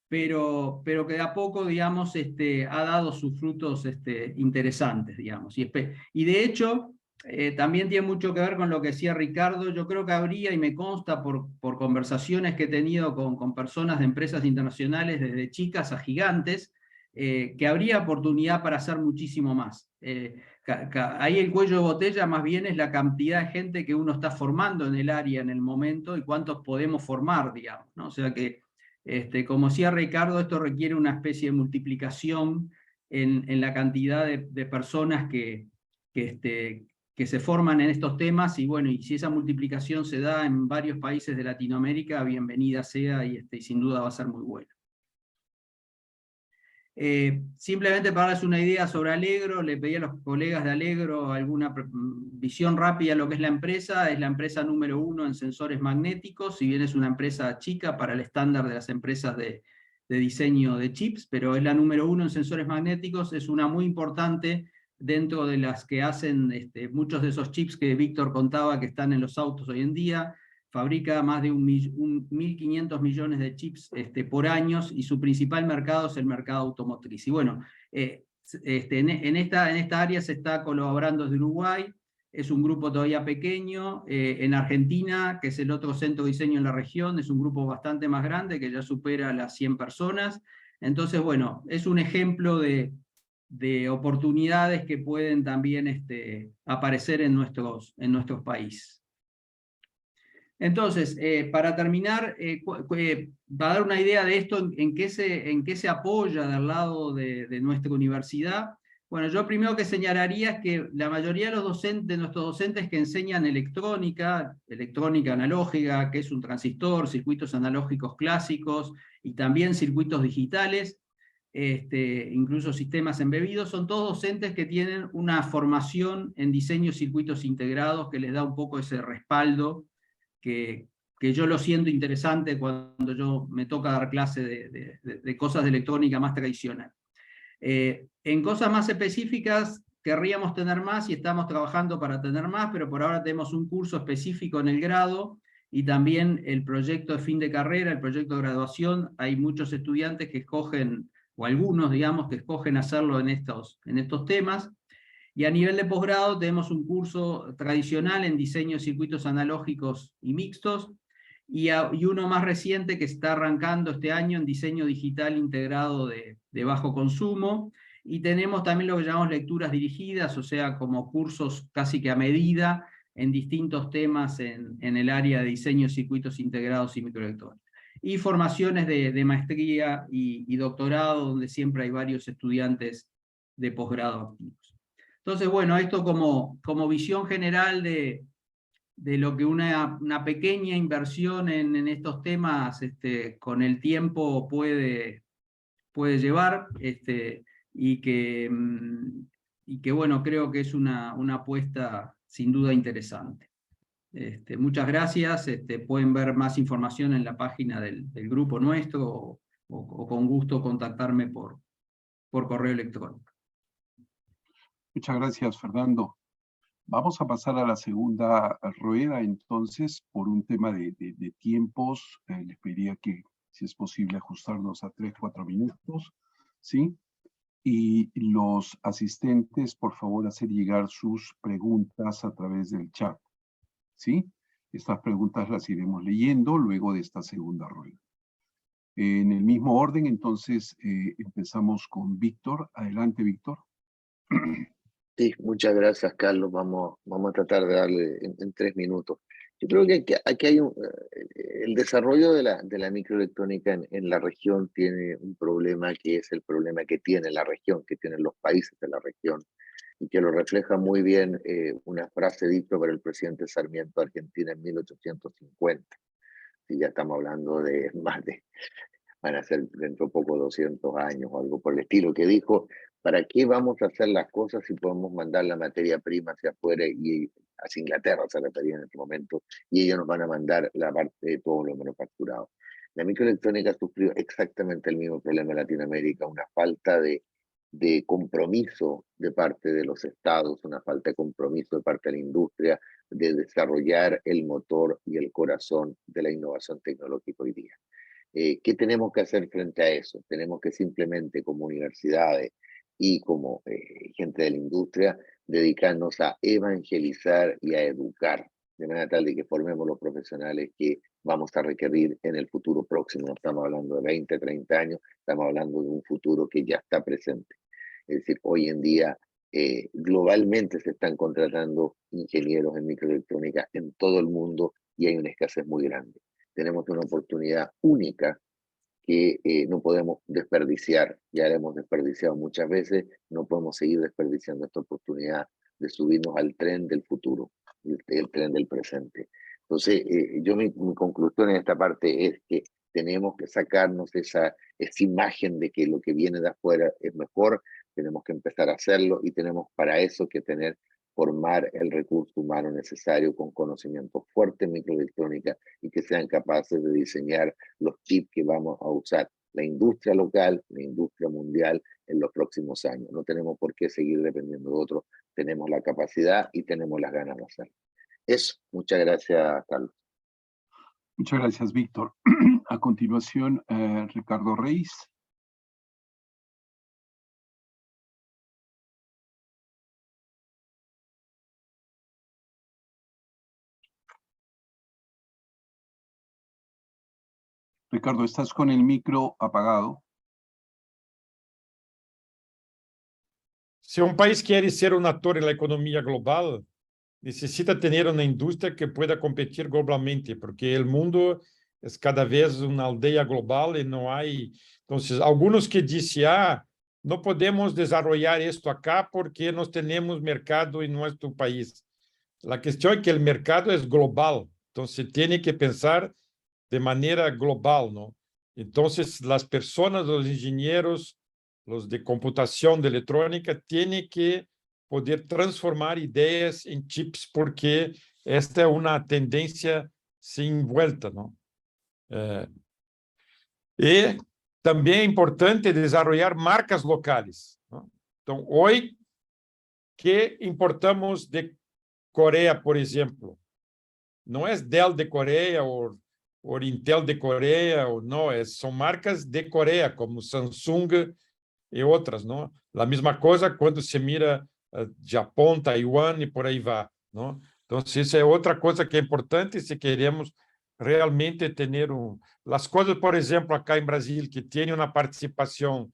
S4: pero que de a poco, digamos, ha dado sus frutos interesantes, digamos. Y de hecho, también tiene mucho que ver con lo que decía Ricardo. Yo creo que habría, y me consta por conversaciones que he tenido con personas de empresas internacionales, desde chicas a gigantes, que habría oportunidad para hacer muchísimo más. Ahí el cuello de botella más bien es la cantidad de gente que uno está formando en el área en el momento y cuántos podemos formar, digamos, ¿no? O sea que, como decía Ricardo, esto requiere una especie de multiplicación en la cantidad de personas que se forman en estos temas, y bueno, y si esa multiplicación se da en varios países de Latinoamérica, bienvenida sea, y sin duda va a ser muy buena. Simplemente para darles una idea sobre Allegro, le pedí a los colegas de Allegro alguna visión rápida de lo que es la empresa. Es la empresa número 1 en sensores magnéticos, si bien es una empresa chica para el estándar de las empresas de diseño de chips, pero es la número 1 en sensores magnéticos. Es una muy importante dentro de las que hacen muchos de esos chips que Víctor contaba que están en los autos hoy en día. Fabrica más de 1.500 millones de chips por año, y su principal mercado es el mercado automotriz. Y bueno, en esta área se está colaborando desde Uruguay. Es un grupo todavía pequeño. En Argentina, que es el otro centro de diseño en la región, es un grupo bastante más grande, que ya supera las 100 personas. Entonces, bueno, es un ejemplo de oportunidades que pueden también aparecer en nuestros países. Entonces, para terminar, para dar una idea de esto, en qué se apoya del lado de nuestra universidad, bueno, yo primero que señalaría es que la mayoría de nuestros docentes que enseñan electrónica analógica, que es un transistor, circuitos analógicos clásicos, y también circuitos digitales, incluso sistemas embebidos, son todos docentes que tienen una formación en diseño de circuitos integrados que les da un poco ese respaldo que yo lo siento interesante cuando yo me toca dar clase de cosas de electrónica más tradicional. En cosas más específicas querríamos tener más y estamos trabajando para tener más, pero por ahora tenemos un curso específico en el grado y también el proyecto de fin de carrera, el proyecto de graduación. Hay muchos estudiantes que escogen, o algunos, digamos, que escogen hacerlo en estos temas. Y a nivel de posgrado tenemos un curso tradicional en diseño de circuitos analógicos y mixtos, y uno más reciente que está arrancando este año en diseño digital integrado de bajo consumo, y tenemos también lo que llamamos lecturas dirigidas, o sea, como cursos casi que a medida en distintos temas en el área de diseño de circuitos integrados y microelectrónica. Y formaciones de maestría y doctorado, donde siempre hay varios estudiantes de posgrado activos. Entonces, bueno, esto como visión general de lo que una pequeña inversión en estos temas con el tiempo puede llevar, y que bueno, creo que es una apuesta sin duda interesante. Muchas gracias, pueden ver más información en la página del grupo nuestro o con gusto contactarme por correo electrónico.
S1: Muchas gracias, Fernando. Vamos a pasar a la segunda rueda, entonces, por un tema de tiempos. Les pediría que, si es posible, ajustarnos a 3-4 minutos, ¿sí? Y los asistentes, por favor, hacer llegar sus preguntas a través del chat, ¿sí? Estas preguntas las iremos leyendo luego de esta segunda rueda. En el mismo orden, entonces, empezamos con Víctor. Adelante, Víctor.
S2: Sí, muchas gracias, Carlos. Vamos a tratar de darle en 3 minutos. Yo creo que aquí hay el desarrollo de la microelectrónica en la región tiene un problema que es el problema que tiene la región, que tienen los países de la región, y que lo refleja muy bien una frase dicha por el presidente Sarmiento de Argentina en 1850. Y ya estamos hablando de van a ser dentro de poco 200 años o algo por el estilo, que dijo, ¿para qué vamos a hacer las cosas si podemos mandar la materia prima hacia afuera? Y hacia Inglaterra se refería en este momento, y ellos nos van a mandar la parte de todo lo manufacturado. La microelectrónica sufrió exactamente el mismo problema en Latinoamérica, una falta de compromiso de parte de los estados, una falta de compromiso de parte de la industria de desarrollar el motor y el corazón de la innovación tecnológica hoy día. ¿Qué tenemos que hacer frente a eso? Tenemos que simplemente como universidades y como gente de la industria dedicarnos a evangelizar y a educar, de manera tal de que formemos los profesionales que vamos a requerir en el futuro próximo. No estamos hablando de 20, 30 años, estamos hablando de un futuro que ya está presente. Es decir, hoy en día globalmente se están contratando ingenieros en microelectrónica en todo el mundo y hay una escasez muy grande. Tenemos una oportunidad única que no podemos desperdiciar. Ya la hemos desperdiciado muchas veces, no podemos seguir desperdiciando esta oportunidad de subirnos al tren del futuro, el tren del presente. Entonces, mi conclusión en esta parte es que tenemos que sacarnos esa imagen de que lo que viene de afuera es mejor, tenemos que empezar a hacerlo y tenemos para eso que formar el recurso humano necesario con conocimiento fuerte en microelectrónica y que sean capaces de diseñar los chips que vamos a usar la industria local, la industria mundial en los próximos años. No tenemos por qué seguir dependiendo de otros, tenemos la capacidad y tenemos las ganas de hacerlo. Eso, muchas gracias, Carlos.
S1: Muchas gracias, Víctor. A continuación, Ricardo Reis. Ricardo, estás con el micro apagado.
S3: Si un país quiere ser un actor en la economía global, necesita tener una industria que pueda competir globalmente, porque el mundo es cada vez una aldea global y no hay... Entonces, algunos que dicen, no podemos desarrollar esto acá porque no tenemos mercado en nuestro país. La cuestión es que el mercado es global, entonces tiene que pensar de manera global, ¿no? Entonces, las personas, los ingenieros, los de computación, de electrónica, tienen que poder transformar ideas en chips porque esta es una tendencia sin vuelta, ¿no? Y también es importante desarrollar marcas locales, ¿no? Entonces, hoy, ¿qué importamos de Corea, por ejemplo? No es Dell de Corea o Intel de Corea, o no, son marcas de Corea, como Samsung y otras, ¿no? La misma cosa cuando se mira Japón, Taiwán y por ahí va, ¿no? Entonces, esa es otra cosa que es importante si queremos realmente tener las cosas, por ejemplo, acá en Brasil, que tiene una participación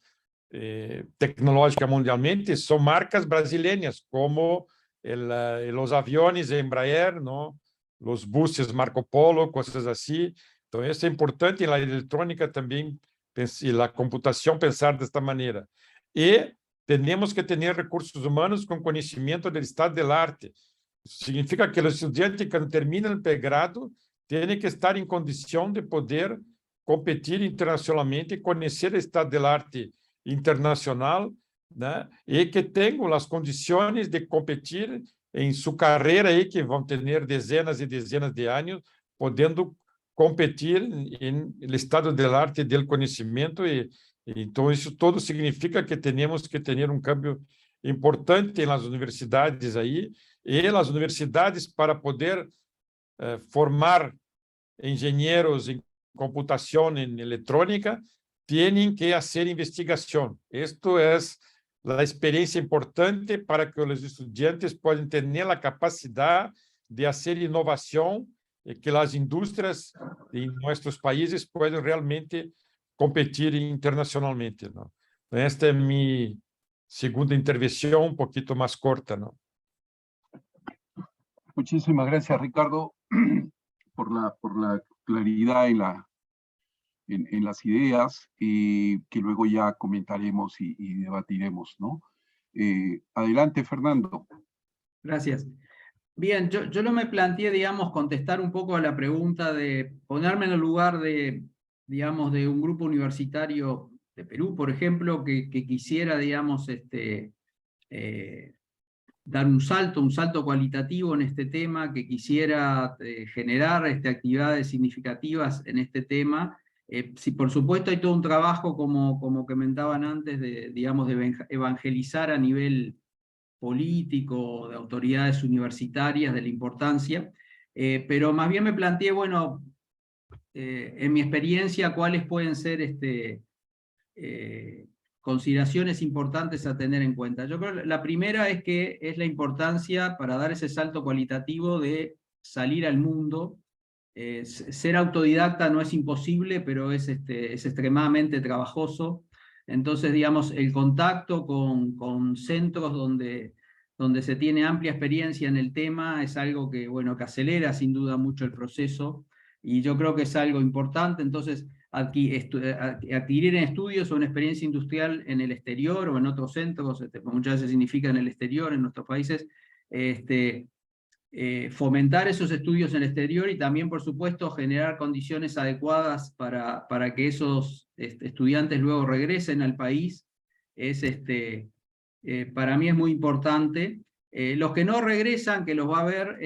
S3: tecnológica mundialmente son marcas brasileñas, como los aviones Embraer, ¿no? Los buses Marco Polo, cosas así. Entonces, es importante en la electrónica también y la computación pensar de esta manera. Y tenemos que tener recursos humanos con conocimiento del estado del arte. Eso significa que los estudiantes, cuando terminan el pregrado, tienen que estar en condición de poder competir internacionalmente y conocer el estado del arte internacional, ¿no? Y que tengan las condiciones de competir en su carrera y que van a tener decenas y decenas de años pudiendo competir en el estado del arte y del conocimiento. Y entonces eso todo significa que tenemos que tener un cambio importante en las universidades ahí, y las universidades para poder formar ingenieros en computación, en electrónica, tienen que hacer investigación. Esto es la experiencia importante para que los estudiantes puedan tener la capacidad de hacer innovación y que las industrias en nuestros países puedan realmente competir internacionalmente, ¿no? Esta es mi segunda intervención, un poquito más corta, ¿no?
S1: Muchísimas gracias, Ricardo, por la claridad en las ideas, que luego ya comentaremos y debatiremos, ¿no? Adelante, Fernando.
S4: Gracias. Bien, yo no me planteé, digamos, contestar un poco a la pregunta de ponerme en el lugar de, digamos, de un grupo universitario de Perú, por ejemplo, que quisiera, digamos, dar un salto cualitativo en este tema, que quisiera generar actividades significativas en este tema. Si por supuesto hay todo un trabajo, como comentaban antes, de, digamos, de evangelizar a nivel político, de autoridades universitarias, de la importancia, pero más bien me planteé, bueno, en mi experiencia, cuáles pueden ser consideraciones importantes a tener en cuenta. Yo creo que la primera es que es la importancia para dar ese salto cualitativo de salir al mundo. Ser autodidacta no es imposible, pero es extremadamente trabajoso. Entonces, digamos, el contacto con centros donde se tiene amplia experiencia en el tema es algo que, bueno, que acelera sin duda mucho el proceso, y yo creo que es algo importante. Entonces, adquirir en estudios o una experiencia industrial en el exterior o en otros centros, muchas veces significa en el exterior, en nuestros países, fomentar esos estudios en el exterior, y también, por supuesto, generar condiciones adecuadas para que esos estudiantes luego regresen al país, es para mí es muy importante. Los que no regresan, que los va a ver,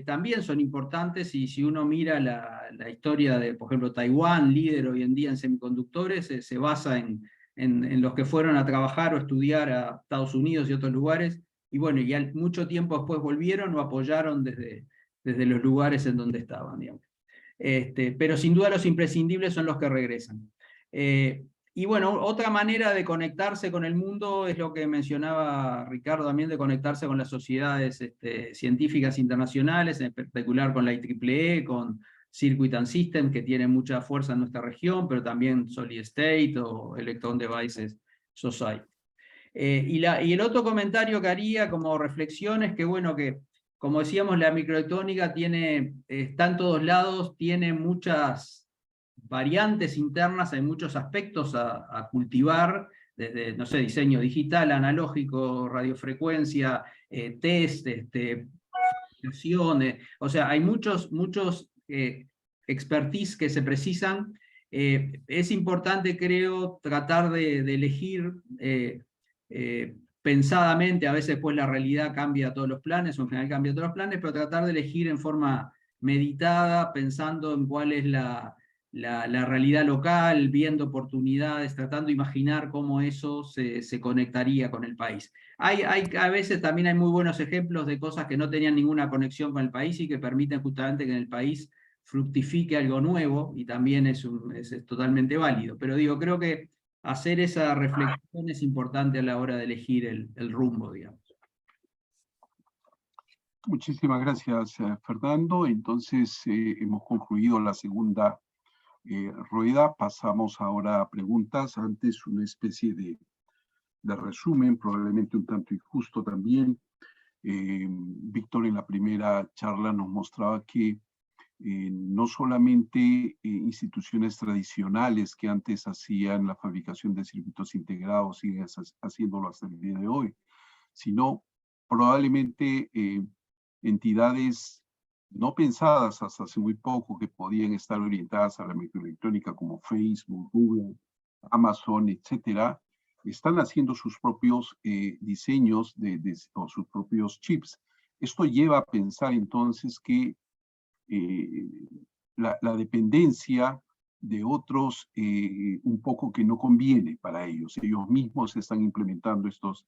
S4: también son importantes, y si uno mira la historia de, por ejemplo, Taiwán, líder hoy en día en semiconductores, se basa en los que fueron a trabajar o estudiar a Estados Unidos y otros lugares, y bueno, y mucho tiempo después volvieron o apoyaron desde los lugares en donde estaban, digamos. Pero sin duda los imprescindibles son los que regresan. Y bueno, otra manera de conectarse con el mundo es lo que mencionaba Ricardo también, de conectarse con las sociedades científicas internacionales, en particular con la IEEE, con Circuit and System, que tiene mucha fuerza en nuestra región, pero también Solid State o Electron Devices Society. Y el otro comentario que haría como reflexión es que, bueno, que como decíamos, la microelectrónica está en todos lados, tiene muchas variantes internas, hay muchos aspectos a cultivar, desde, no sé, diseño digital, analógico, radiofrecuencia, test, o sea, hay muchos expertise que se precisan. Es importante, creo, tratar de elegir pensadamente. A veces pues la realidad cambia todos los planes, o en general cambia todos los planes, pero tratar de elegir en forma meditada, pensando en cuál es la realidad local, viendo oportunidades, tratando de imaginar cómo eso se conectaría con el país. A veces también hay muy buenos ejemplos de cosas que no tenían ninguna conexión con el país y que permiten justamente que en el país fructifique algo nuevo, y también es totalmente válido. Pero digo, creo que hacer esa reflexión es importante a la hora de elegir el rumbo, digamos.
S1: Muchísimas gracias, Fernando. Entonces, hemos concluido la segunda rueda. Pasamos ahora a preguntas. Antes, una especie de de resumen, probablemente un tanto injusto también. Víctor en la primera charla nos mostraba que no solamente instituciones tradicionales que antes hacían la fabricación de circuitos integrados siguen haciéndolo hasta el día de hoy, sino probablemente entidades no pensadas hasta hace muy poco que podían estar orientadas a la microelectrónica como Facebook, Google, Amazon, etcétera, están haciendo sus propios diseños o sus propios chips. Esto lleva a pensar entonces que la dependencia de otros un poco que no conviene para ellos. Ellos mismos están implementando estos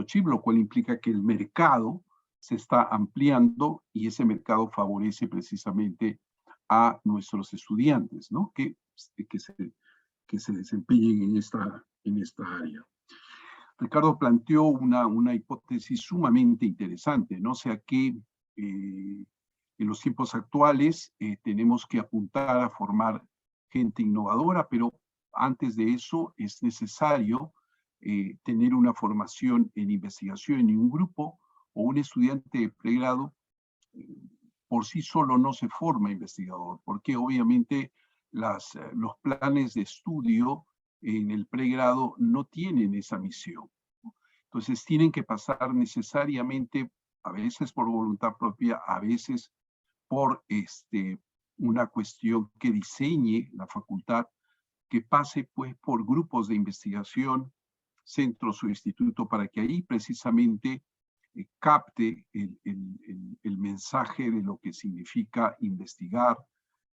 S1: chips, lo cual implica que el mercado se está ampliando y ese mercado favorece precisamente a nuestros estudiantes, ¿no? que se desempeñen en esta área. Ricardo planteó una hipótesis sumamente interesante, ¿no? O sea que en los tiempos actuales tenemos que apuntar a formar gente innovadora, pero antes de eso es necesario tener una formación en investigación en un grupo o un estudiante de pregrado por sí solo no se forma investigador, porque obviamente los planes de estudio en el pregrado no tienen esa misión. Entonces tienen que pasar necesariamente, a veces por voluntad propia, a veces por una cuestión que diseñe la facultad, que pase pues por grupos de investigación, centros o instituto, para que ahí precisamente capte el mensaje de lo que significa investigar,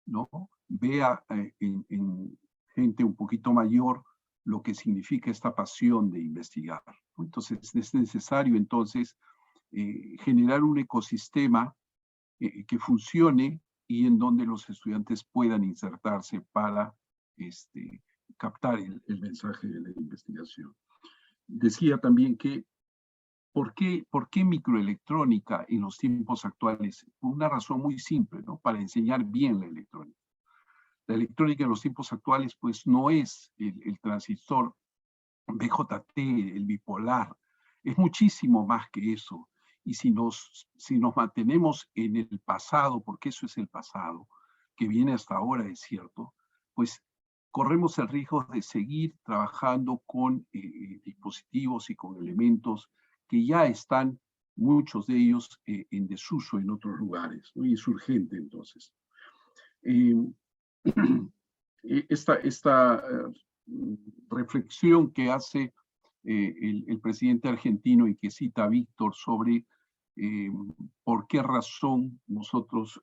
S1: ¿no? Vea en gente un poquito mayor lo que significa esta pasión de investigar. Entonces es necesario entonces generar un ecosistema que funcione y en donde los estudiantes puedan insertarse para captar el mensaje de la investigación. Decía también que ¿por qué microelectrónica en los tiempos actuales? Por una razón muy simple, ¿no? Para enseñar bien la electrónica. La electrónica en los tiempos actuales, pues, no es el transistor BJT, el bipolar. Es muchísimo más que eso. Y si nos mantenemos en el pasado, porque eso es el pasado, que viene hasta ahora, es cierto, pues corremos el riesgo de seguir trabajando con dispositivos y con elementos que ya están, muchos de ellos, en desuso en otros lugares, ¿no? Y es urgente, entonces. Esta reflexión que hace el presidente argentino y que cita a Víctor sobre por qué razón nosotros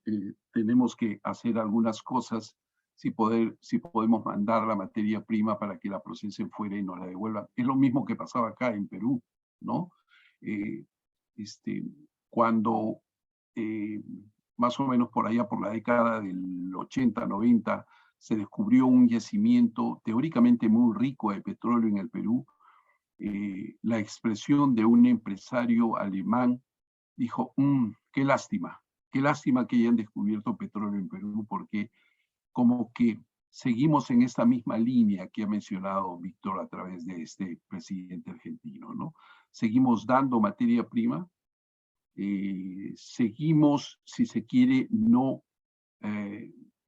S1: tenemos que hacer algunas cosas si podemos mandar la materia prima para que la procesen fuera y nos la devuelvan. Es lo mismo que pasaba acá en Perú, ¿no? Cuando más o menos por allá, por la década del 80, 90, se descubrió un yacimiento teóricamente muy rico de petróleo en el Perú, la expresión de un empresario alemán dijo, qué lástima que hayan descubierto petróleo en Perú, porque como que seguimos en esta misma línea que ha mencionado Víctor a través de este presidente argentino, ¿no? Seguimos dando materia prima, seguimos, si se quiere, no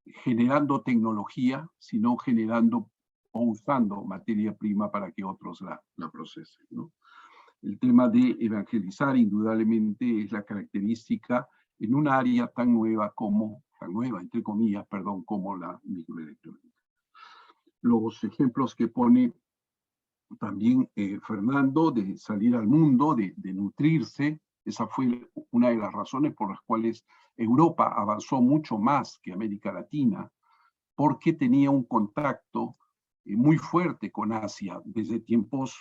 S1: generando tecnología, sino generando o usando materia prima para que otros la procesen, ¿no? El tema de evangelizar indudablemente es la característica en un área tan nueva, entre comillas, perdón, como la microelectrónica. Los ejemplos que pone también Fernando de salir al mundo, de nutrirse, esa fue una de las razones por las cuales Europa avanzó mucho más que América Latina, porque tenía un contacto muy fuerte con Asia desde tiempos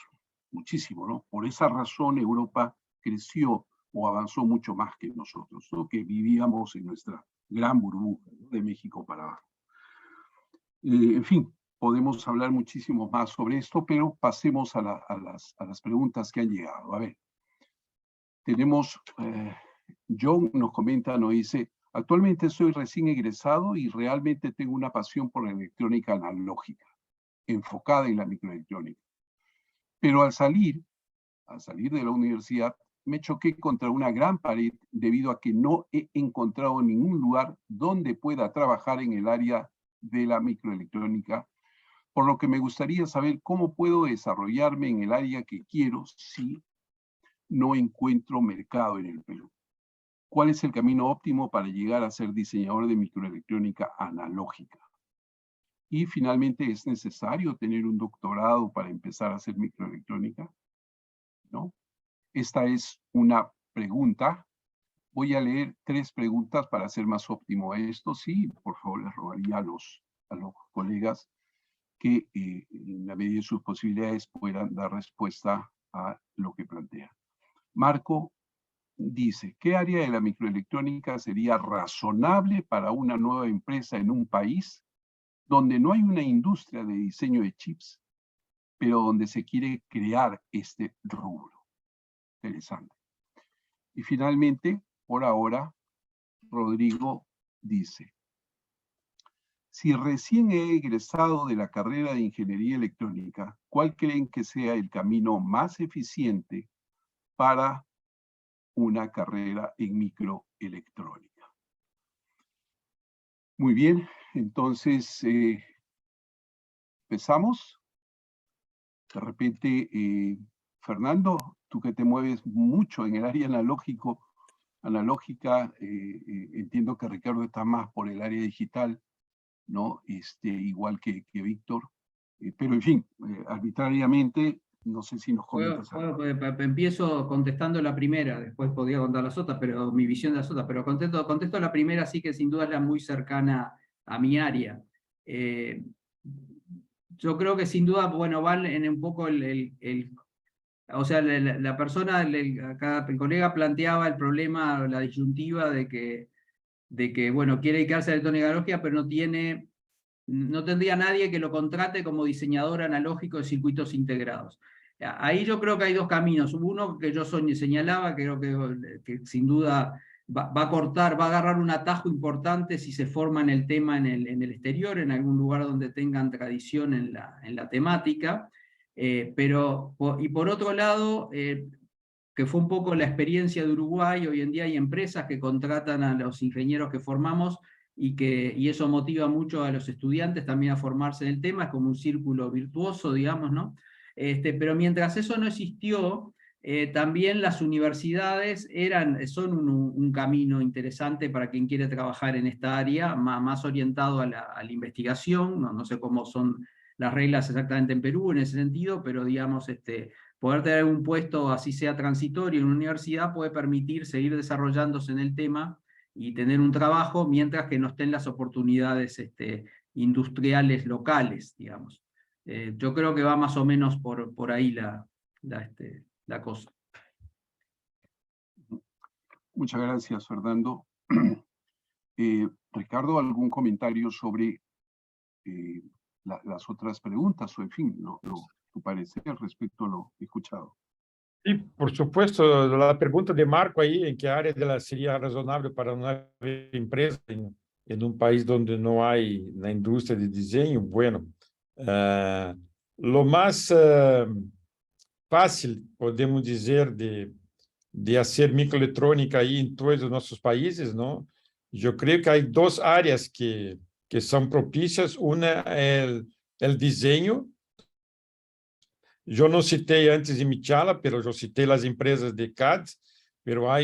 S1: muchísimo, ¿no? Por esa razón Europa creció o avanzó mucho más que nosotros, ¿no? Que vivíamos en nuestra gran burbuja, ¿no? De México para abajo. En fin, podemos hablar muchísimo más sobre esto, pero pasemos a las preguntas que han llegado. A ver, tenemos, John nos comenta, nos dice, actualmente soy recién egresado y realmente tengo una pasión por la electrónica analógica, enfocada en la microelectrónica. Pero al salir de la universidad, me choqué contra una gran pared debido a que no he encontrado ningún lugar donde pueda trabajar en el área de la microelectrónica, por lo que me gustaría saber cómo puedo desarrollarme en el área que quiero si no encuentro mercado en el Perú. ¿Cuál es el camino óptimo para llegar a ser diseñador de microelectrónica analógica? Y finalmente, ¿es necesario tener un doctorado para empezar a hacer microelectrónica? ¿No? Esta es una pregunta. Voy a leer 3 preguntas para hacer más óptimo esto. Sí, por favor, les rogaría a los colegas que en la medida de sus posibilidades puedan dar respuesta a lo que plantea. Marco dice, ¿qué área de la microelectrónica sería razonable para una nueva empresa en un país donde no hay una industria de diseño de chips, pero donde se quiere crear este rubro? Interesante. Y finalmente, por ahora, Rodrigo dice, si recién he egresado de la carrera de Ingeniería Electrónica, ¿cuál creen que sea el camino más eficiente para una carrera en microelectrónica? Muy bien, entonces empezamos. De repente, Fernando, tú que te mueves mucho en el área analógica, entiendo que Ricardo está más por el área digital, ¿no? Igual que Víctor, pero en fin, arbitrariamente, no sé si nos comentas algo.
S4: Empiezo contestando la primera, después podría contar las otras, pero mi visión de las otras, pero contesto la primera, sí que sin duda es la muy cercana a mi área. Yo creo que sin duda, bueno, van en un poco o sea, la persona, acá el colega planteaba el problema, la disyuntiva de que bueno, quiere dedicarse a la electrónica, pero no tendría nadie que lo contrate como diseñador analógico de circuitos integrados. Ahí yo creo que hay 2 caminos. Uno que yo señalaba, creo que sin duda va a agarrar un atajo importante si se forma en el tema en el exterior, en algún lugar donde tengan tradición en la temática. Y por otro lado, que fue un poco la experiencia de Uruguay, hoy en día hay empresas que contratan a los ingenieros que formamos y eso motiva mucho a los estudiantes también a formarse en el tema, es como un círculo virtuoso, digamos, ¿no? Pero mientras eso no existió, también las universidades son un camino interesante para quien quiere trabajar en esta área, más orientado a la investigación, no sé cómo son las reglas exactamente en Perú en ese sentido, pero digamos, poder tener un puesto así sea transitorio en una universidad puede permitir seguir desarrollándose en el tema y tener un trabajo mientras que no estén las oportunidades industriales locales, digamos. Yo creo que va más o menos por ahí la cosa.
S1: Muchas gracias, Fernando. Ricardo, ¿algún comentario sobre las otras preguntas o, en fin, tu parecer respecto a lo escuchado?
S3: Sí, por supuesto, la pregunta de Marco ahí, ¿en qué área sería razonable para una empresa en un país donde no hay una industria de diseño? Bueno, lo más fácil, podemos dizer, de hacer microelectrónica aí em todos os nossos países, não? Eu creio que há 2 áreas que são propícias. Uma é o desenho. Eu não citei antes em Michala, mas eu citei as empresas de CAD, mas há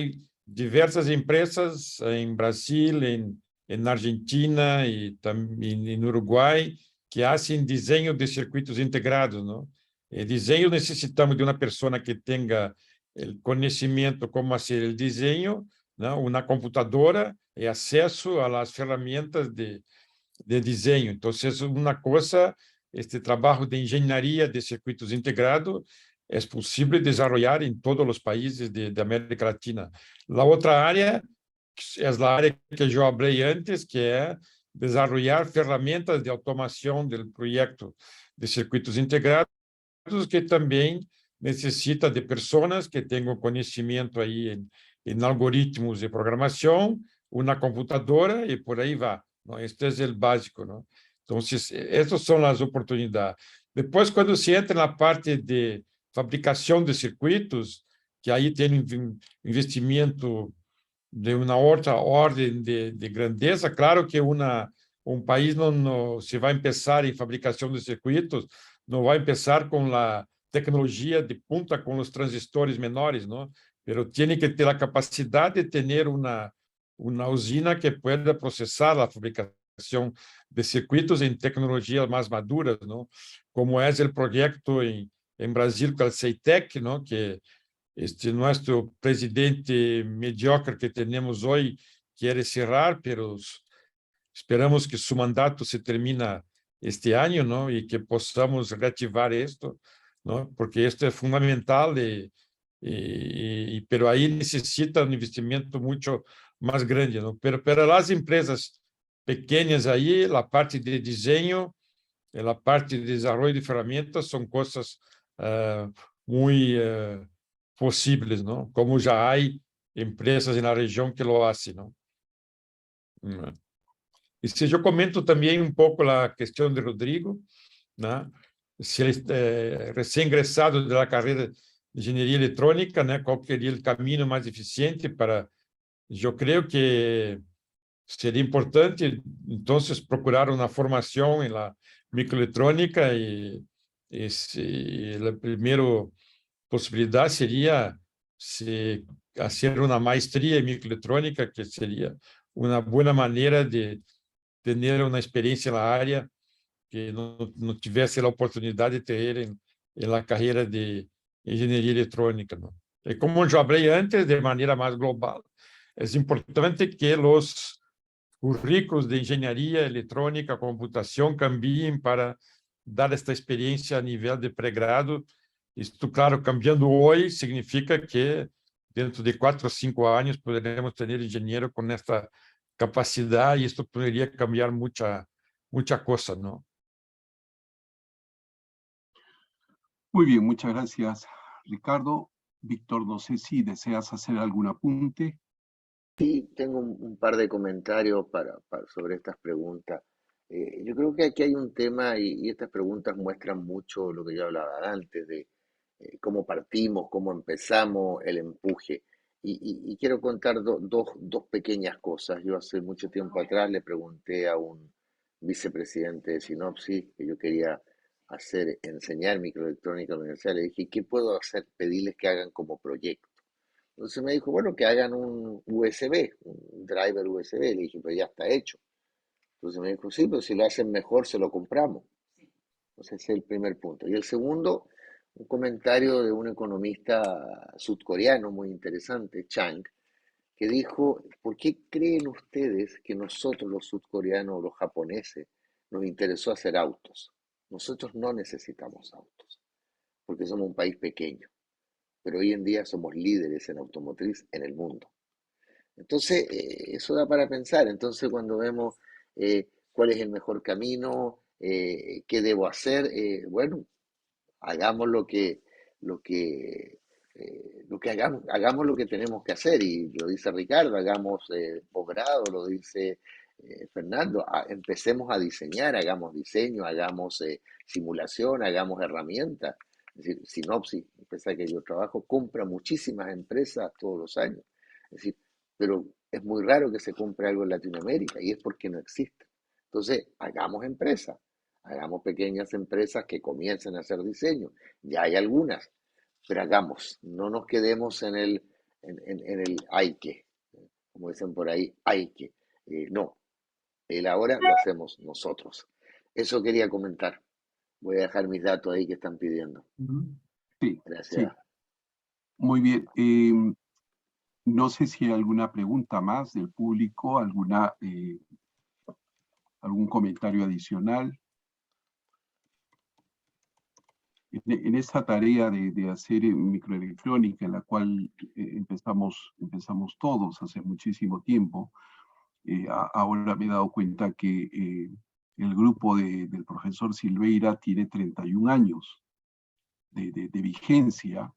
S3: diversas empresas em Brasil, em Argentina e também em Uruguai que fazem desenho de circuitos integrados, não? E desenho necessitamos de uma pessoa que tenha o conhecimento como fazer o desenho, não? Uma computadora e acesso às ferramentas de desenho. Então, uma coisa, este trabalho de engenharia de circuitos integrados é possível desenvolver em todos os países da América Latina. A outra área é a área que eu falei antes, que é desenvolver ferramentas de automação do projeto de circuitos integrados, que também necessita de pessoas que tenham conhecimento aí em algoritmos de programação, uma computadora e por aí vai. Este é o básico, não? Então, essas são as oportunidades. Depois, quando se entra na parte de fabricación de circuitos, que ahí tiene un investimento de una otra orden de grandeza. Claro que un país no se va a empezar en fabricación de circuitos, no va a empezar con la tecnología de punta, con los transistores menores, ¿no? Pero tiene que tener la capacidad de tener una usina que pueda procesar la fabricación de circuitos en tecnologías más maduras, ¿no? Como es el proyecto en Brasil con el CEITEC, ¿no? Que nuestro presidente mediocre que tenemos hoy quiere cerrar, pero esperamos que su mandato se termine este año, ¿no? Y que podamos reactivar esto, ¿no? Porque esto es fundamental, pero ahí necesita un investimento mucho más grande, ¿no? Pero las empresas pequeñas ahí, la parte de diseño, la parte de desarrollo de ferramentas son cosas muy posibles, ¿no? Como ya hay empresas en la región que lo hacen, ¿no? Y si yo comento también un poco la cuestión de Rodrigo, ¿no? Si él recién ingresado de la carrera de ingeniería electrónica, ¿no? ¿Cuál sería el camino más eficiente para? Yo creo que sería importante entonces procurar una formación en la microelectrónica y la primera posibilidad sería hacer una maestría en microelectrónica, que sería una buena manera de tener una experiencia en la área que no tivesse a oportunidade de ter em la carreira de engenharia eletrônica, ¿no? Como eu falei antes, de maneira mais global, é importante que os currículos de engenharia eletrônica, computação, cambiem para dar esta experiência a nível de pré-grado. Isto, claro, cambiando hoje, significa que dentro de 4 ou 5 anos poderemos ter engenheiro com esta capacidade, e isto poderia cambiar muita coisa, não?
S1: Muy bien, muchas gracias, Ricardo. Víctor, no sé si deseas hacer algún apunte.
S2: Sí, tengo un par de comentarios sobre estas preguntas. Yo creo que aquí hay un tema y estas preguntas muestran mucho lo que yo hablaba antes de cómo partimos, cómo empezamos, el empuje. Y quiero contar dos pequeñas cosas. Yo hace mucho tiempo atrás le pregunté a un vicepresidente de Synopsys que yo quería enseñar microelectrónica en la universidad. Le dije, ¿qué puedo hacer? Pedirles que hagan como proyecto. Entonces me dijo, bueno, que hagan un USB, un driver USB. Le dije, pero ya está hecho. Entonces me dijo, sí, pero si lo hacen mejor, se lo compramos. Entonces ese es el primer punto. Y el segundo, un comentario de un economista sudcoreano muy interesante, Chang, que dijo, ¿por qué creen ustedes que nosotros los sudcoreanos o los japoneses nos interesó hacer autos? Nosotros no necesitamos autos, porque somos un país pequeño, pero hoy en día somos líderes en automotriz en el mundo. Entonces, eso da para pensar. Entonces, cuando vemos cuál es el mejor camino, qué debo hacer, bueno, hagamos hagamos lo que tenemos que hacer. Y lo dice Ricardo, hagamos posgrado, lo dice Fernando, empecemos a diseñar, hagamos diseño, hagamos simulación, hagamos herramientas. Es decir, Synopsys, empresa que yo trabajo, compra muchísimas empresas todos los años. Es decir, pero es muy raro que se compre algo en Latinoamérica y es porque no existe. Entonces, hagamos empresas, hagamos pequeñas empresas que comiencen a hacer diseño. Ya hay algunas, pero hagamos, no nos quedemos en el hay que, como dicen por ahí, hay que. No, el ahora lo hacemos nosotros. Eso quería comentar. Voy a dejar mis datos ahí que están pidiendo.
S1: Sí,
S2: Gracias.
S1: sí. Muy bien. No sé si hay alguna pregunta más del público, algún comentario adicional. En esta tarea de hacer microelectrónica, en la cual empezamos todos hace muchísimo tiempo, ahora me he dado cuenta que el grupo del profesor Silveira tiene 31 años de vigencia.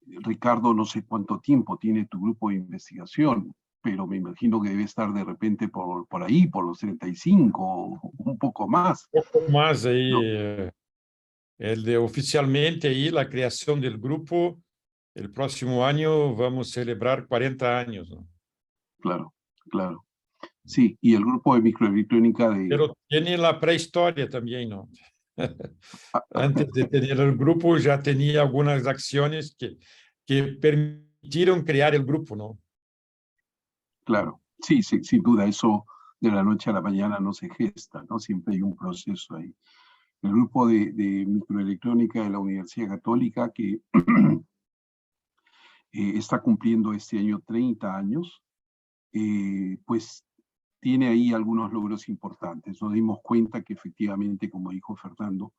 S1: Ricardo, no sé cuánto tiempo tiene tu grupo de investigación, pero me imagino que debe estar de repente por ahí, por los 35, o un poco más.
S3: Un poco más ahí,
S1: ¿no?
S3: Oficialmente ahí la creación del grupo, el próximo año vamos a celebrar 40 años, ¿no?
S1: Claro, claro. Sí, y el grupo de microelectrónica de...
S3: Pero tiene la prehistoria también, ¿no?
S1: Ah,
S3: Antes de tener el grupo ya tenía algunas acciones que permitieron crear el grupo, ¿no?
S1: claro, sí, sí, sin duda, eso de la noche a la mañana no se gesta, ¿no? Siempre hay un proceso ahí. El grupo de microelectrónica de la Universidad Católica que está cumpliendo este año 30 años, pues tiene ahí algunos logros importantes. Nos dimos cuenta que efectivamente, como dijo Fernando,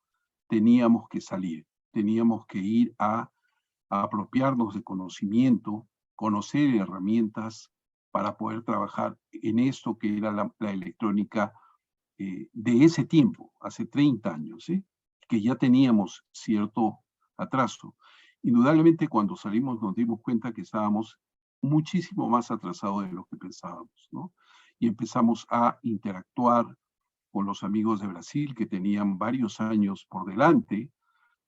S1: teníamos que salir, teníamos que ir a apropiarnos de conocimiento, conocer herramientas para poder trabajar en esto que era la electrónica de ese tiempo, hace 30 años, que ya teníamos cierto atraso. Indudablemente cuando salimos nos dimos cuenta que estábamos muchísimo más atrasados de lo que pensábamos, ¿no? Y empezamos a interactuar con los amigos de Brasil que tenían varios años por delante,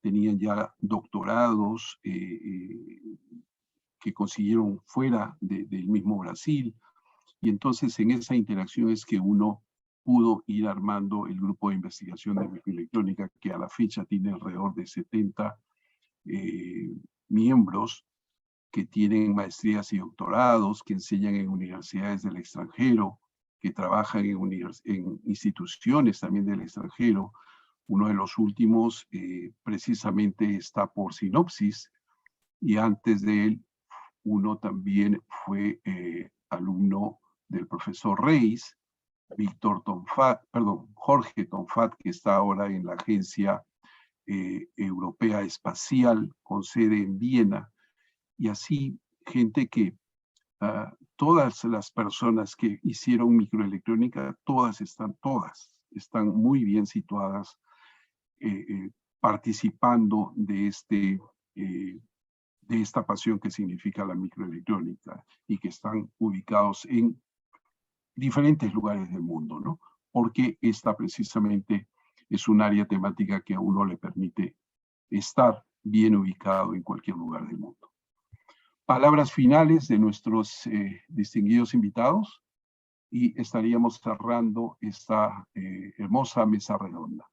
S1: tenían ya doctorados que consiguieron fuera del mismo Brasil, y entonces en esa interacción es que uno pudo ir armando el grupo de investigación de microelectrónica, que a la fecha tiene alrededor de 70 miembros que tienen maestrías y doctorados, que enseñan en universidades del extranjero, que trabajan en instituciones también del extranjero. Uno de los últimos precisamente está por Sinopsis, y antes de él uno también fue alumno del profesor Reis, Jorge Tonfat, que está ahora en la Agencia Europea Espacial con sede en Viena, y así gente que todas las personas que hicieron microelectrónica, todas están muy bien situadas participando de esta pasión que significa la microelectrónica, y que están ubicados en diferentes lugares del mundo, ¿no? Porque esta precisamente es un área temática que a uno le permite estar bien ubicado en cualquier lugar del mundo. Palabras finales de nuestros distinguidos invitados y estaríamos cerrando esta hermosa mesa redonda.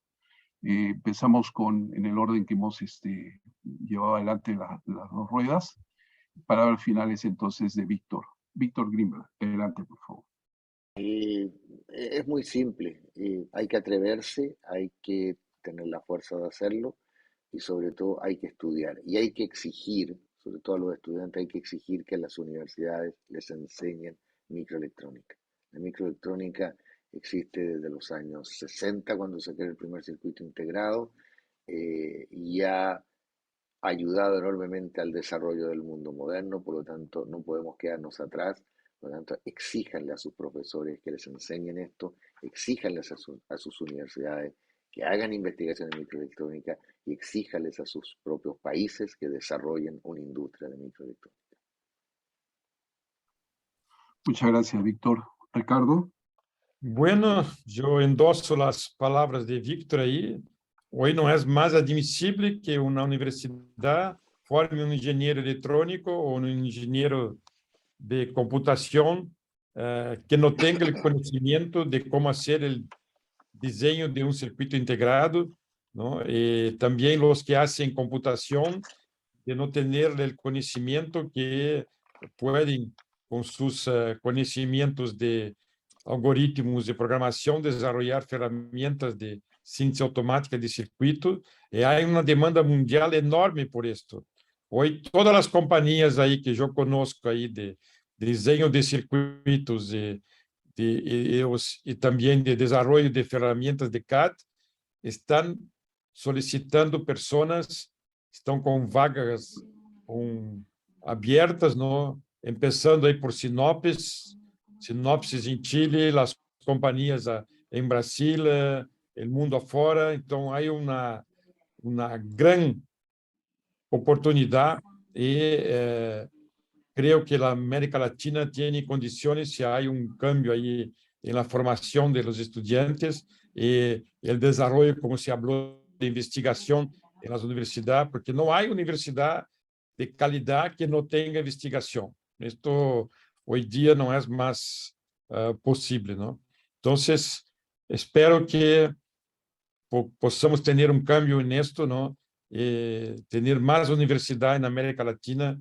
S1: Empezamos en el orden que hemos llevado adelante las dos ruedas. Palabras finales entonces de Víctor. Víctor Grimberg, adelante por favor.
S2: Es muy simple, hay que atreverse, hay que tener la fuerza de hacerlo y sobre todo hay que estudiar y hay que exigir, sobre todo a los estudiantes, hay que exigir que las universidades les enseñen microelectrónica. La microelectrónica existe desde los años 60 cuando se creó el primer circuito integrado y ha ayudado enormemente al desarrollo del mundo moderno, por lo tanto no podemos quedarnos atrás. Por lo tanto, exíjanle a sus profesores que les enseñen esto, exíjanles a sus universidades que hagan investigación en microelectrónica y exíjanles a sus propios países que desarrollen una industria de microelectrónica.
S1: Muchas gracias, Víctor. Ricardo.
S3: Bueno, yo endoso las palabras de Víctor ahí. Hoy no es más admisible que una universidad forme un ingeniero electrónico o un ingeniero de computación que no tenga el conocimiento de cómo hacer el diseño de un circuito integrado, ¿no? También los que hacen computación, de no tener el conocimiento que pueden, con sus conocimientos de algoritmos de programación, desarrollar ferramentas de ciencia automática de circuito. Hay una demanda mundial enorme por esto. Hoy todas las compañías ahí que yo conozco ahí de diseño de circuitos y también de desarrollo de ferramentas de CAD están solicitando personas, estão com vagas abiertas, ¿no? Empezando ahí por Sinopsis en Chile, las compañías en Brasil, el mundo afuera. Entonces hay una gran oportunidad y creo que la América Latina tiene condiciones, si hay un cambio ahí en la formación de los estudiantes y el desarrollo, como se habló, de investigación en las universidades, porque no hay universidad de calidad que no tenga investigación. Esto hoy día no es más posible, ¿no? Entonces, espero que possamos ter cambio en esto, ¿no? Tener más universidad en América Latina,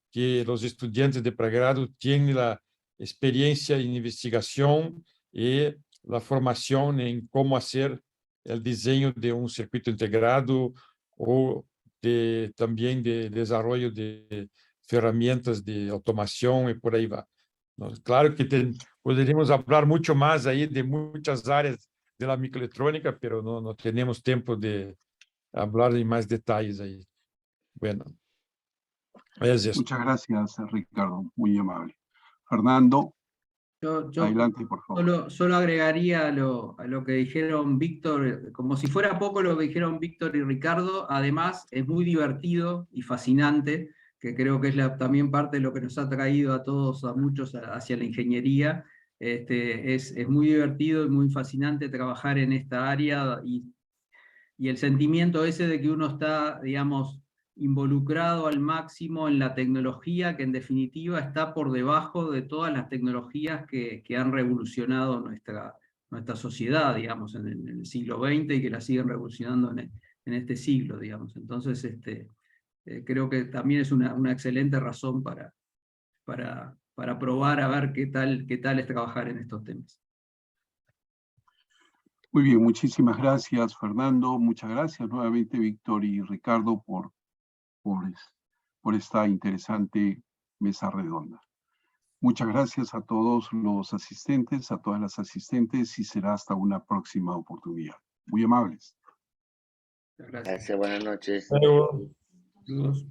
S3: que los estudiantes de pregrado tienen la experiencia en investigación y la formación en cómo hacer el diseño de un circuito integrado o también de desarrollo de herramientas de automación y por ahí va, ¿no? Claro que podríamos hablar mucho más ahí de muchas áreas de la microelectrónica, pero no tenemos tiempo de hablar en más detalles ahí. Bueno, es esto.
S1: Muchas gracias, Ricardo, muy amable. Fernando, adelante, por favor.
S4: Solo agregaría a lo que dijeron Víctor, como si fuera poco lo que dijeron Víctor y Ricardo, además es muy divertido y fascinante, que creo que es también parte de lo que nos ha traído a todos, a muchos, hacia la ingeniería. Es muy divertido y muy fascinante trabajar en esta área y el sentimiento ese de que uno está, digamos, involucrado al máximo en la tecnología, que en definitiva está por debajo de todas las tecnologías que han revolucionado nuestra sociedad, digamos, en el siglo XX y que la siguen revolucionando en este siglo, digamos. Entonces, creo que también es una excelente razón para probar a ver qué tal es trabajar en estos temas.
S1: Muy bien, muchísimas gracias, Fernando. Muchas gracias nuevamente, Víctor y Ricardo, por esta interesante mesa redonda. Muchas gracias a todos los asistentes, a todas las asistentes, y será hasta una próxima oportunidad. Muy amables.
S2: Gracias, buenas noches.
S3: Pero,
S4: Saludos.